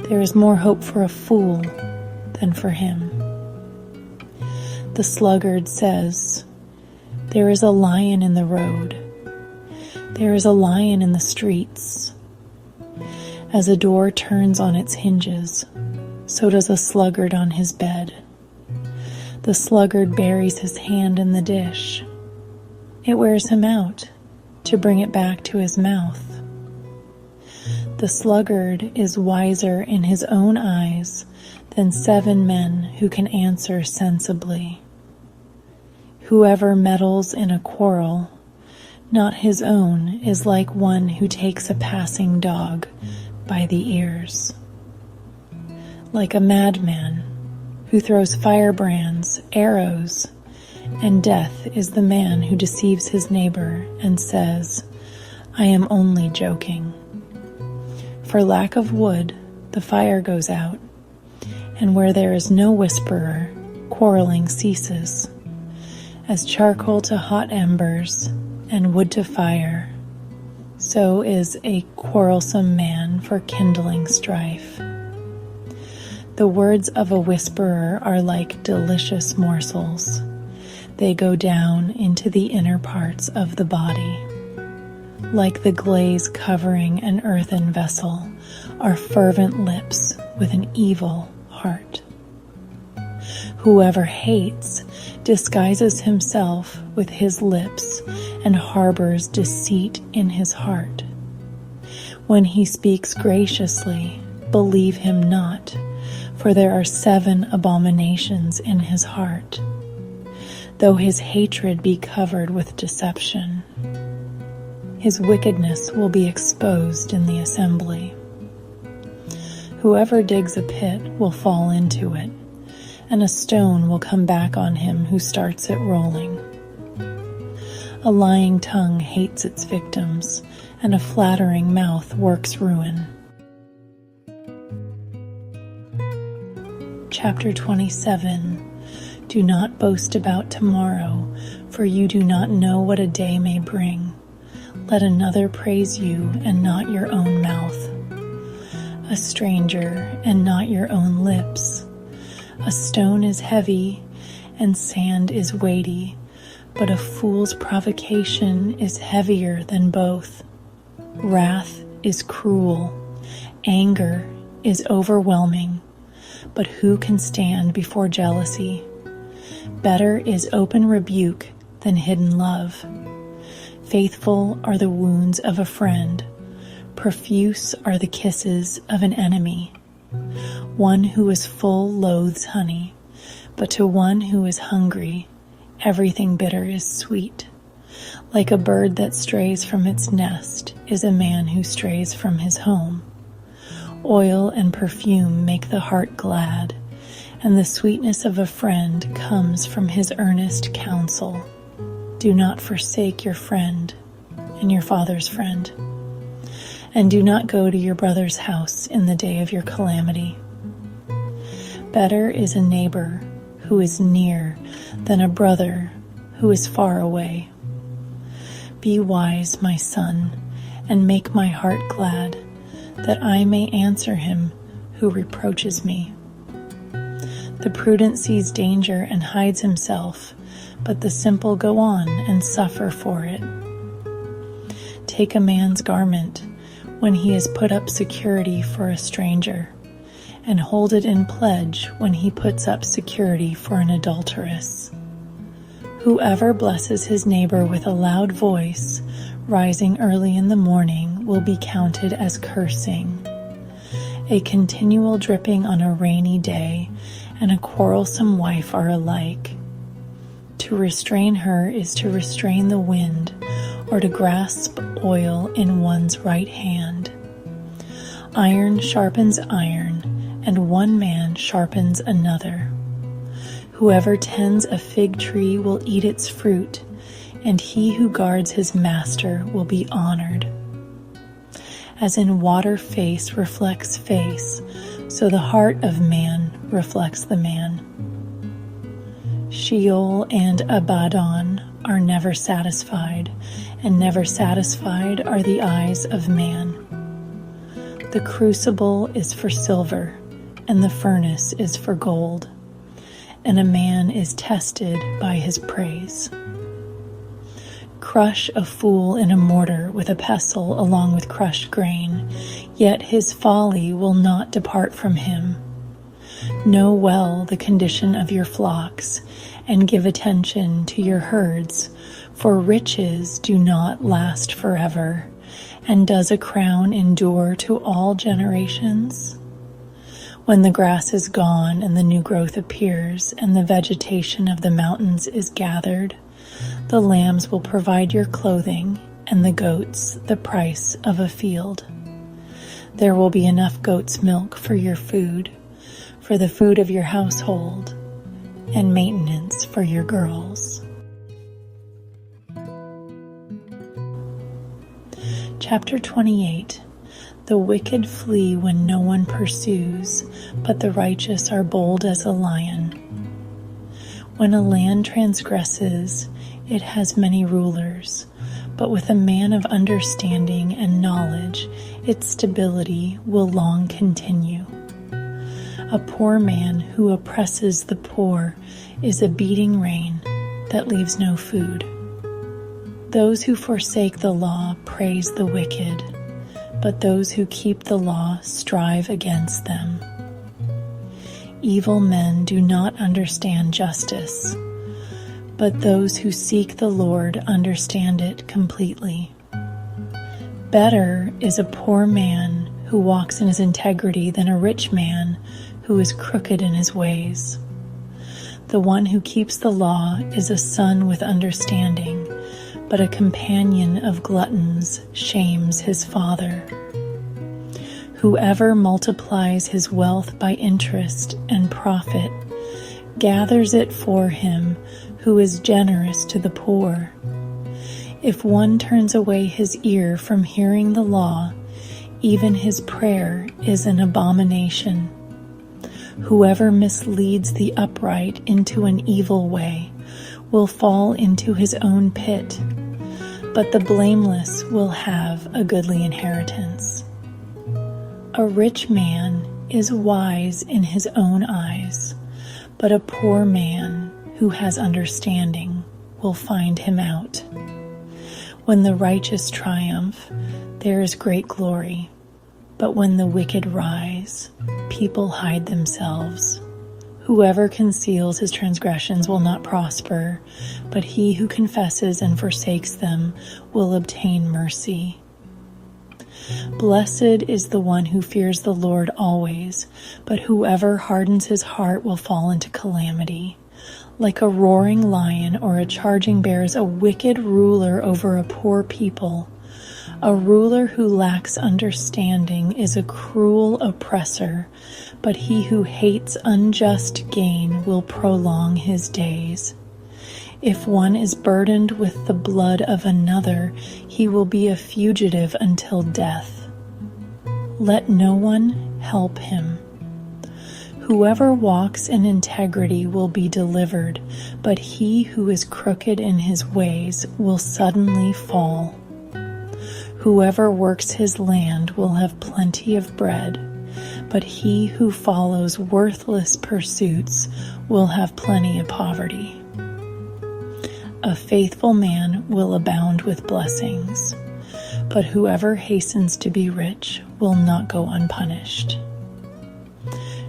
There is more hope for a fool than for him. The sluggard says, "There is a lion in the road. There is a lion in the streets." As a door turns on its hinges, so does a sluggard on his bed. The sluggard buries his hand in the dish. It wears him out to bring it back to his mouth. The sluggard is wiser in his own eyes than 7 men who can answer sensibly. Whoever meddles in a quarrel, not his own, is like one who takes a passing dog by the ears. Like a madman who throws firebrands, arrows, and death is the man who deceives his neighbor and says, "I am only joking." For lack of wood, the fire goes out, and where there is no whisperer, quarreling ceases. As charcoal to hot embers and wood to fire, so is a quarrelsome man for kindling strife. The words of a whisperer are like delicious morsels. They go down into the inner parts of the body. Like the glaze covering an earthen vessel are fervent lips with an evil heart. Whoever hates disguises himself with his lips and harbors deceit in his heart. When he speaks graciously, believe him not, for there are 7 abominations in his heart, though his hatred be covered with deception. His wickedness will be exposed in the assembly. Whoever digs a pit will fall into it, and a stone will come back on him who starts it rolling. A lying tongue hates its victims, and a flattering mouth works ruin. Chapter 27. Do not boast about tomorrow, for you do not know what a day may bring. Let another praise you and not your own mouth, a stranger and not your own lips. A stone is heavy and sand is weighty, but a fool's provocation is heavier than both. Wrath is cruel, anger is overwhelming, but who can stand before jealousy? Better is open rebuke than hidden love. Faithful are the wounds of a friend, profuse are the kisses of an enemy. One who is full loathes honey, but to one who is hungry, everything bitter is sweet. Like a bird that strays from its nest is a man who strays from his home. Oil and perfume make the heart glad, and the sweetness of a friend comes from his earnest counsel. Do not forsake your friend and your father's friend, and do not go to your brother's house in the day of your calamity. Better is a neighbor who is near than a brother who is far away. Be wise, my son, and make my heart glad, that I may answer him who reproaches me. The prudent sees danger and hides himself, but the simple go on and suffer for it. Take a man's garment when he has put up security for a stranger, and hold it in pledge when he puts up security for an adulteress. Whoever blesses his neighbor with a loud voice, rising early in the morning, will be counted as cursing. A continual dripping on a rainy day and a quarrelsome wife are alike. To restrain her is to restrain the wind, or to grasp oil in one's right hand. Iron sharpens iron, and one man sharpens another. Whoever tends a fig tree will eat its fruit, and he who guards his master will be honored. As in water face reflects face, so the heart of man reflects the man. Sheol and Abaddon are never satisfied, and never satisfied are the eyes of man. The crucible is for silver, and the furnace is for gold, and a man is tested by his praise. Crush a fool in a mortar with a pestle along with crushed grain, yet his folly will not depart from him. Know well the condition of your flocks, and give attention to your herds, for riches do not last forever, and does a crown endure to all generations? When the grass is gone and the new growth appears, and the vegetation of the mountains is gathered, the lambs will provide your clothing, and the goats the price of a field. There will be enough goat's milk for your food, for the food of your household, and maintenance for your girls. Chapter 28. The wicked flee when no one pursues, but the righteous are bold as a lion. When a land transgresses, it has many rulers, but with a man of understanding and knowledge, its stability will long continue. A poor man who oppresses the poor is a beating rain that leaves no food. Those who forsake the law praise the wicked, but those who keep the law strive against them. Evil men do not understand justice, but those who seek the Lord understand it completely. Better is a poor man who walks in his integrity than a rich man who is crooked in his ways. The one who keeps the law is a son with understanding, but a companion of gluttons shames his father. Whoever multiplies his wealth by interest and profit gathers it for him who is generous to the poor. If one turns away his ear from hearing the law, even his prayer is an abomination. Whoever misleads the upright into an evil way will fall into his own pit, but the blameless will have a goodly inheritance. A rich man is wise in his own eyes, but a poor man who has understanding will find him out. When the righteous triumph, there is great glory, but when the wicked rise, people hide themselves. Whoever conceals his transgressions will not prosper, but he who confesses and forsakes them will obtain mercy. Blessed is the one who fears the Lord always, but whoever hardens his heart will fall into calamity. Like a roaring lion or a charging bear is a wicked ruler over a poor people. A ruler who lacks understanding is a cruel oppressor, but he who hates unjust gain will prolong his days. If one is burdened with the blood of another, he will be a fugitive until death. Let no one help him. Whoever walks in integrity will be delivered, but he who is crooked in his ways will suddenly fall. Whoever works his land will have plenty of bread, but he who follows worthless pursuits will have plenty of poverty. A faithful man will abound with blessings, but whoever hastens to be rich will not go unpunished.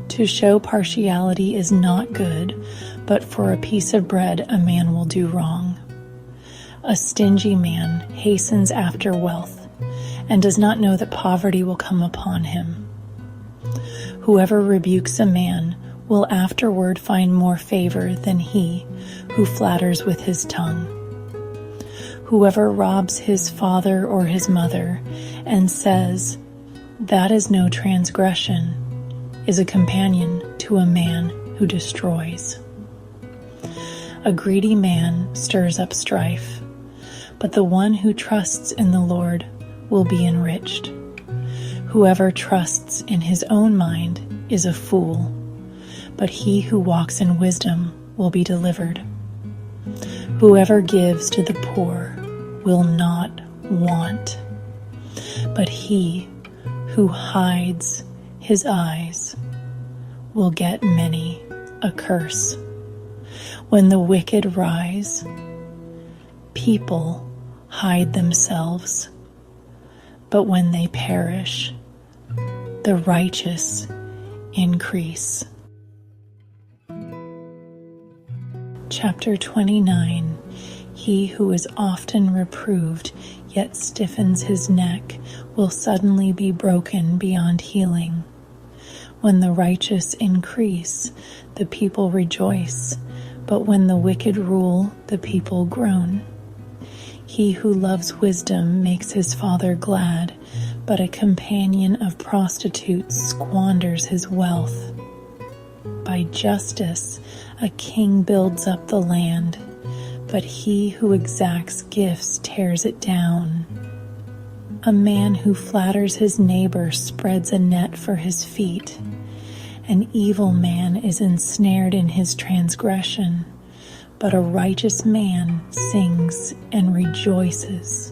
To show partiality is not good, but for a piece of bread a man will do wrong. A stingy man hastens after wealth and does not know that poverty will come upon him. Whoever rebukes a man will afterward find more favor than he who flatters with his tongue. Whoever robs his father or his mother and says, "That is no transgression," is a companion to a man who destroys. A greedy man stirs up strife, but the one who trusts in the Lord will be enriched. Whoever trusts in his own mind is a fool, but he who walks in wisdom will be delivered. Whoever gives to the poor will not want, but he who hides his eyes will get many a curse. When the wicked rise, people hide themselves, but when they perish, the righteous increase. Chapter 29. He who is often reproved yet stiffens his neck will suddenly be broken beyond healing. When the righteous increase, the people rejoice, but when the wicked rule, the people groan. He who loves wisdom makes his father glad, but a companion of prostitutes squanders his wealth. By justice, a king builds up the land, but he who exacts gifts tears it down. A man who flatters his neighbor spreads a net for his feet. An evil man is ensnared in his transgression, but a righteous man sings and rejoices.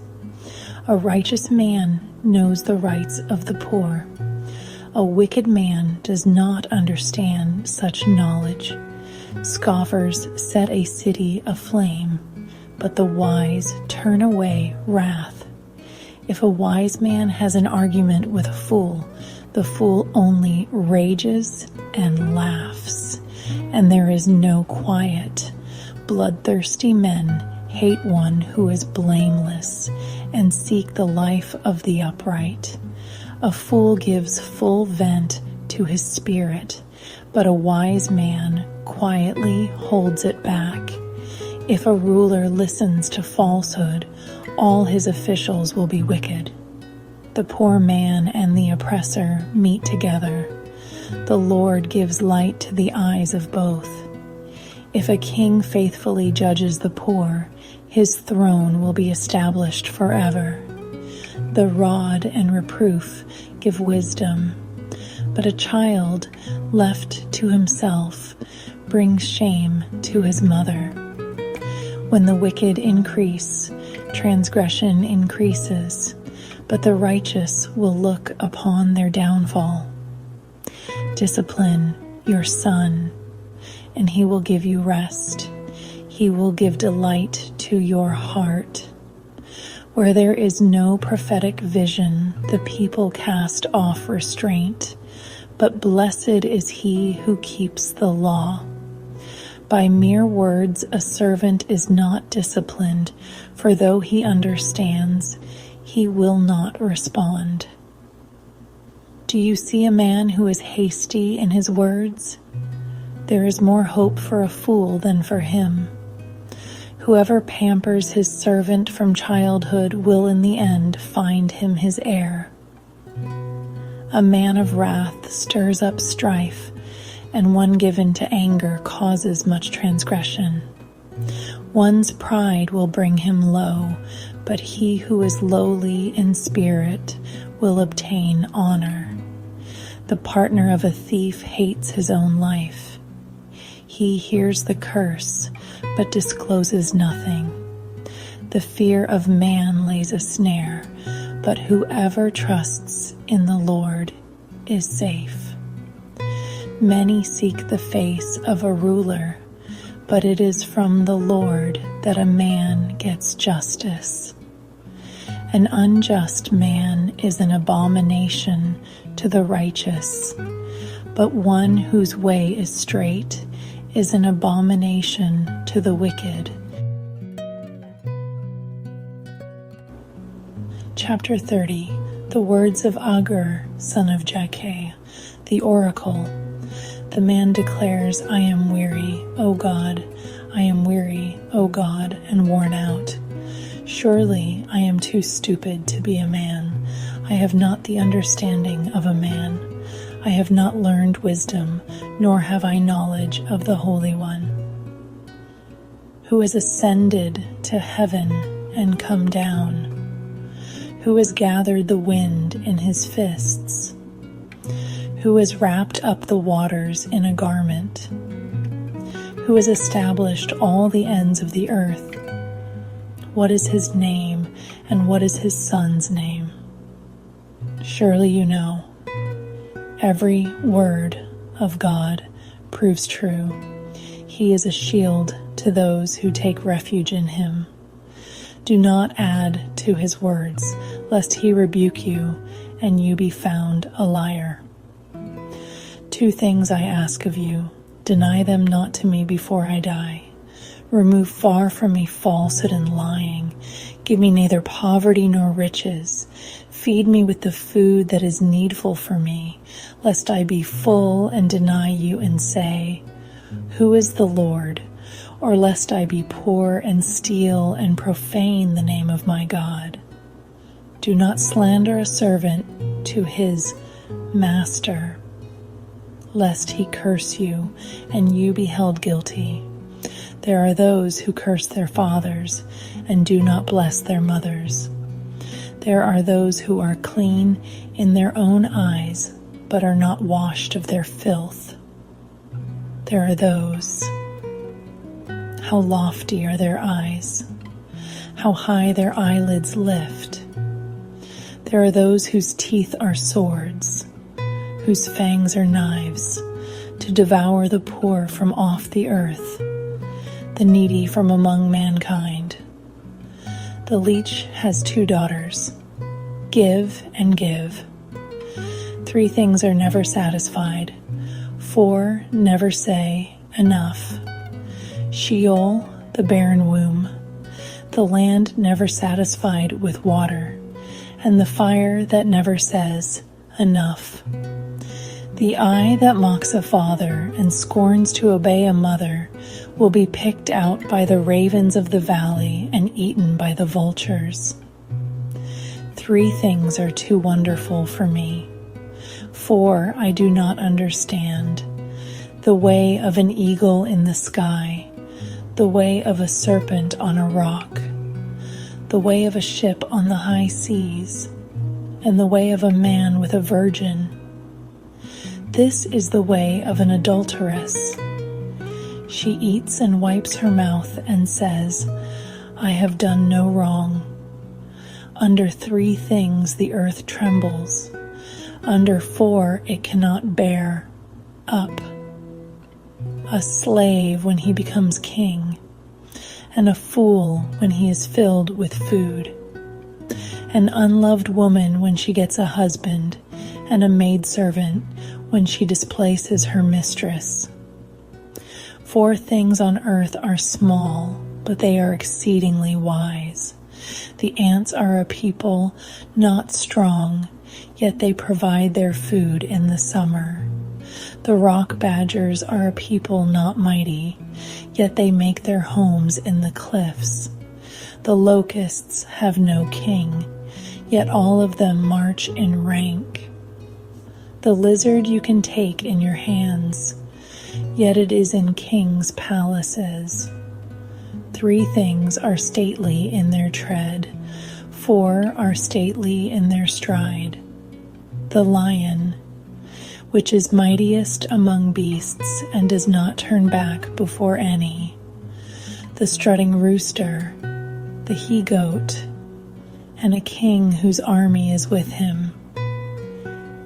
A righteous man knows the rights of the poor. A wicked man does not understand such knowledge. Scoffers set a city aflame, but the wise turn away wrath. If a wise man has an argument with a fool, the fool only rages and laughs, and there is no quiet. Bloodthirsty men hate one who is blameless and seek the life of the upright. A fool gives full vent to his spirit, but a wise man quietly holds it back. If a ruler listens to falsehood, all his officials will be wicked. The poor man and the oppressor meet together. The Lord gives light to the eyes of both. If a king faithfully judges the poor, his throne will be established forever. The rod and reproof give wisdom, but a child left to himself brings shame to his mother. When the wicked increase, transgression increases, but the righteous will look upon their downfall. Discipline your son, and he will give you rest. He will give delight to your heart. Where there is no prophetic vision, the people cast off restraint, but blessed is he who keeps the law. By mere words a servant is not disciplined, for though he understands, he will not respond. Do you see a man who is hasty in his words? There is more hope for a fool than for him. Whoever pampers his servant from childhood will in the end find him his heir. A man of wrath stirs up strife, and one given to anger causes much transgression. One's pride will bring him low, but he who is lowly in spirit will obtain honor. The partner of a thief hates his own life. He hears the curse, but discloses nothing. The fear of man lays a snare, but whoever trusts in the Lord is safe. Many seek the face of a ruler, but it is from the Lord that a man gets justice. An unjust man is an abomination to the righteous, but one whose way is straight is an abomination to the wicked. Chapter 30. The words of Agur, son of Jakeh, the oracle. The man declares, I am weary, O God, I am weary, O God, and worn out. Surely I am too stupid to be a man. I have not the understanding of a man. I have not learned wisdom, nor have I knowledge of the Holy One. Who has ascended to heaven and come down? Who has gathered the wind in his fists? Who has wrapped up the waters in a garment? Who has established all the ends of the earth? What is his name, and what is his son's name? Surely you know. Every word of God proves true. He is a shield to those who take refuge in him. Do not add to his words, lest he rebuke you, and you be found a liar. 2 things I ask of you. Deny them not to me before I die. Remove far from me falsehood and lying. Give me neither poverty nor riches. Feed me with the food that is needful for me, lest I be full and deny you and say, Who is the Lord? Or lest I be poor and steal and profane the name of my God. Do not slander a servant to his master, lest he curse you and you be held guilty. There are those who curse their fathers and do not bless their mothers. There are those who are clean in their own eyes, but are not washed of their filth. There are those. How lofty are their eyes, how high their eyelids lift. There are those whose teeth are swords, whose fangs are knives, to devour the poor from off the earth, the needy from among mankind. The leech has 2 daughters. Give and give. 3 things are never satisfied. 4 never say enough. Sheol, the barren womb, the land never satisfied with water, and the fire that never says enough. The eye that mocks a father and scorns to obey a mother will be picked out by the ravens of the valley and eaten by the vultures. 3 things are too wonderful for me. 4 I do not understand. The way of an eagle in the sky, the way of a serpent on a rock, the way of a ship on the high seas, and the way of a man with a virgin. This is the way of an adulteress. She eats and wipes her mouth and says, I have done no wrong. Under 3 things the earth trembles. Under 4 it cannot bear up. A slave when he becomes king, and a fool when he is filled with food. An unloved woman when she gets a husband, and a maidservant when she displaces her mistress. 4 things on earth are small, but they are exceedingly wise. The ants are a people not strong, yet they provide their food in the summer. The rock badgers are a people not mighty, yet they make their homes in the cliffs. The locusts have no king, yet all of them march in rank. The lizard you can take in your hands, yet it is in kings' palaces. 3 things are stately in their tread, 4 are stately in their stride. The lion, which is mightiest among beasts and does not turn back before any. The strutting rooster, the he-goat, and a king whose army is with him.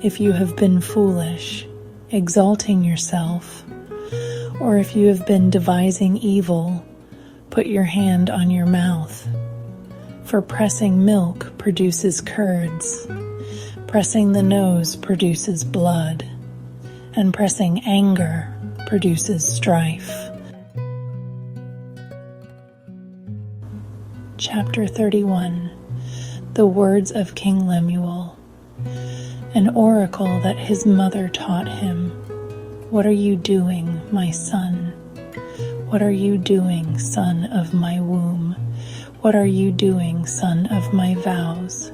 If you have been foolish, exalting yourself, or if you have been devising evil, put your hand on your mouth. For pressing milk produces curds, pressing the nose produces blood, and pressing anger produces strife. Chapter 31. The words of King Lemuel. An oracle that his mother taught him. What are you doing, my son? What are you doing, son of my womb? What are you doing, son of my vows?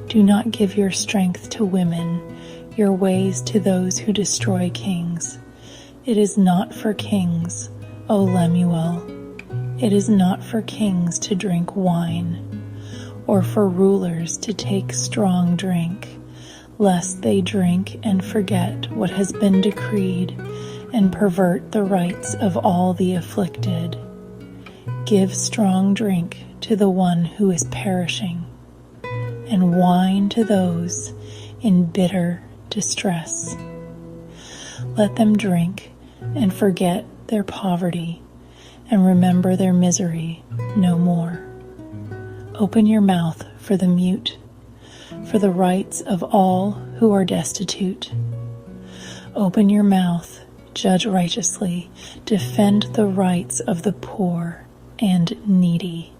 Do not give your strength to women, your ways to those who destroy kings. It is not for kings, O Lemuel. It is not for kings to drink wine, or for rulers to take strong drink, lest they drink and forget what has been decreed and pervert the rights of all the afflicted. Give strong drink to the one who is perishing, and wine to those in bitter distress. Let them drink and forget their poverty and remember their misery no more. Open your mouth for the mute, for the rights of all who are destitute. Open your mouth, judge righteously, defend the rights of the poor and needy.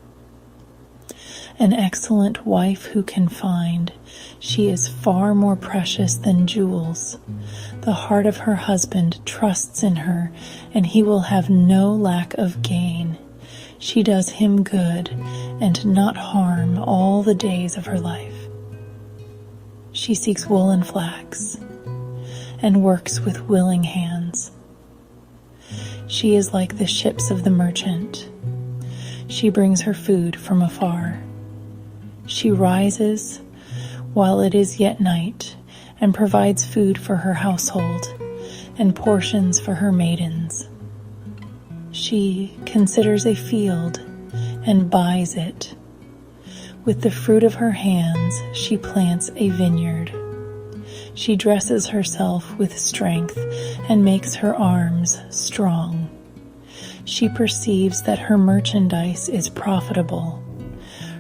An excellent wife who can find, she is far more precious than jewels. The heart of her husband trusts in her, and he will have no lack of gain. She does him good and not harm all the days of her life. She seeks wool and flax, and works with willing hands. She is like the ships of the merchant. She brings her food from afar. She rises while it is yet night, and provides food for her household, and portions for her maidens. She considers a field and buys it. With the fruit of her hands she plants a vineyard. She dresses herself with strength and makes her arms strong. She perceives that her merchandise is profitable.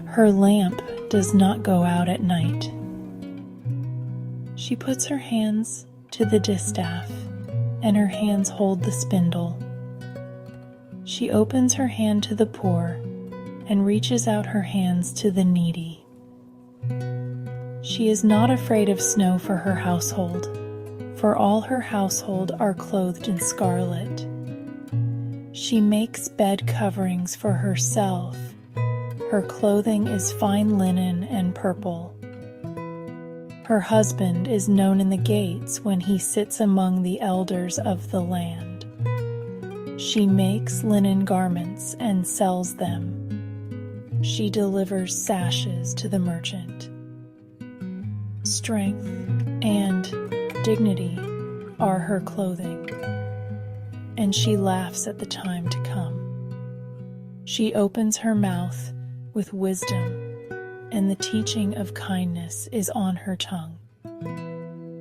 Her lamp does not go out at night. She puts her hands to the distaff, and her hands hold the spindle. She opens her hand to the poor, and reaches out her hands to the needy. She is not afraid of snow for her household, for all her household are clothed in scarlet. She makes bed coverings for herself. Her clothing is fine linen and purple. Her husband is known in the gates when he sits among the elders of the land. She makes linen garments and sells them. She delivers sashes to the merchant. Strength and dignity are her clothing, and she laughs at the time to come. She opens her mouth with wisdom, and the teaching of kindness is on her tongue.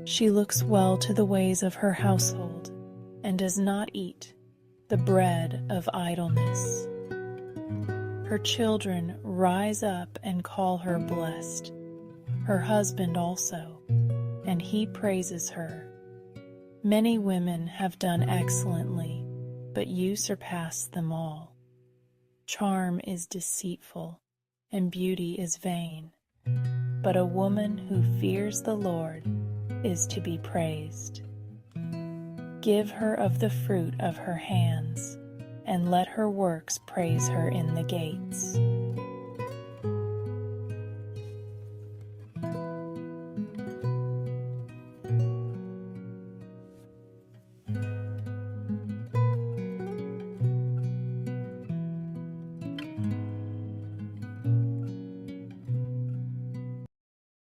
She looks well to the ways of her household, and does not eat the bread of idleness. Her children rise up and call her blessed, her husband also, and he praises her. Many women have done excellently, but you surpass them all. Charm is deceitful, and beauty is vain, but a woman who fears the Lord is to be praised. Give her of the fruit of her hands, and let her works praise her in the gates.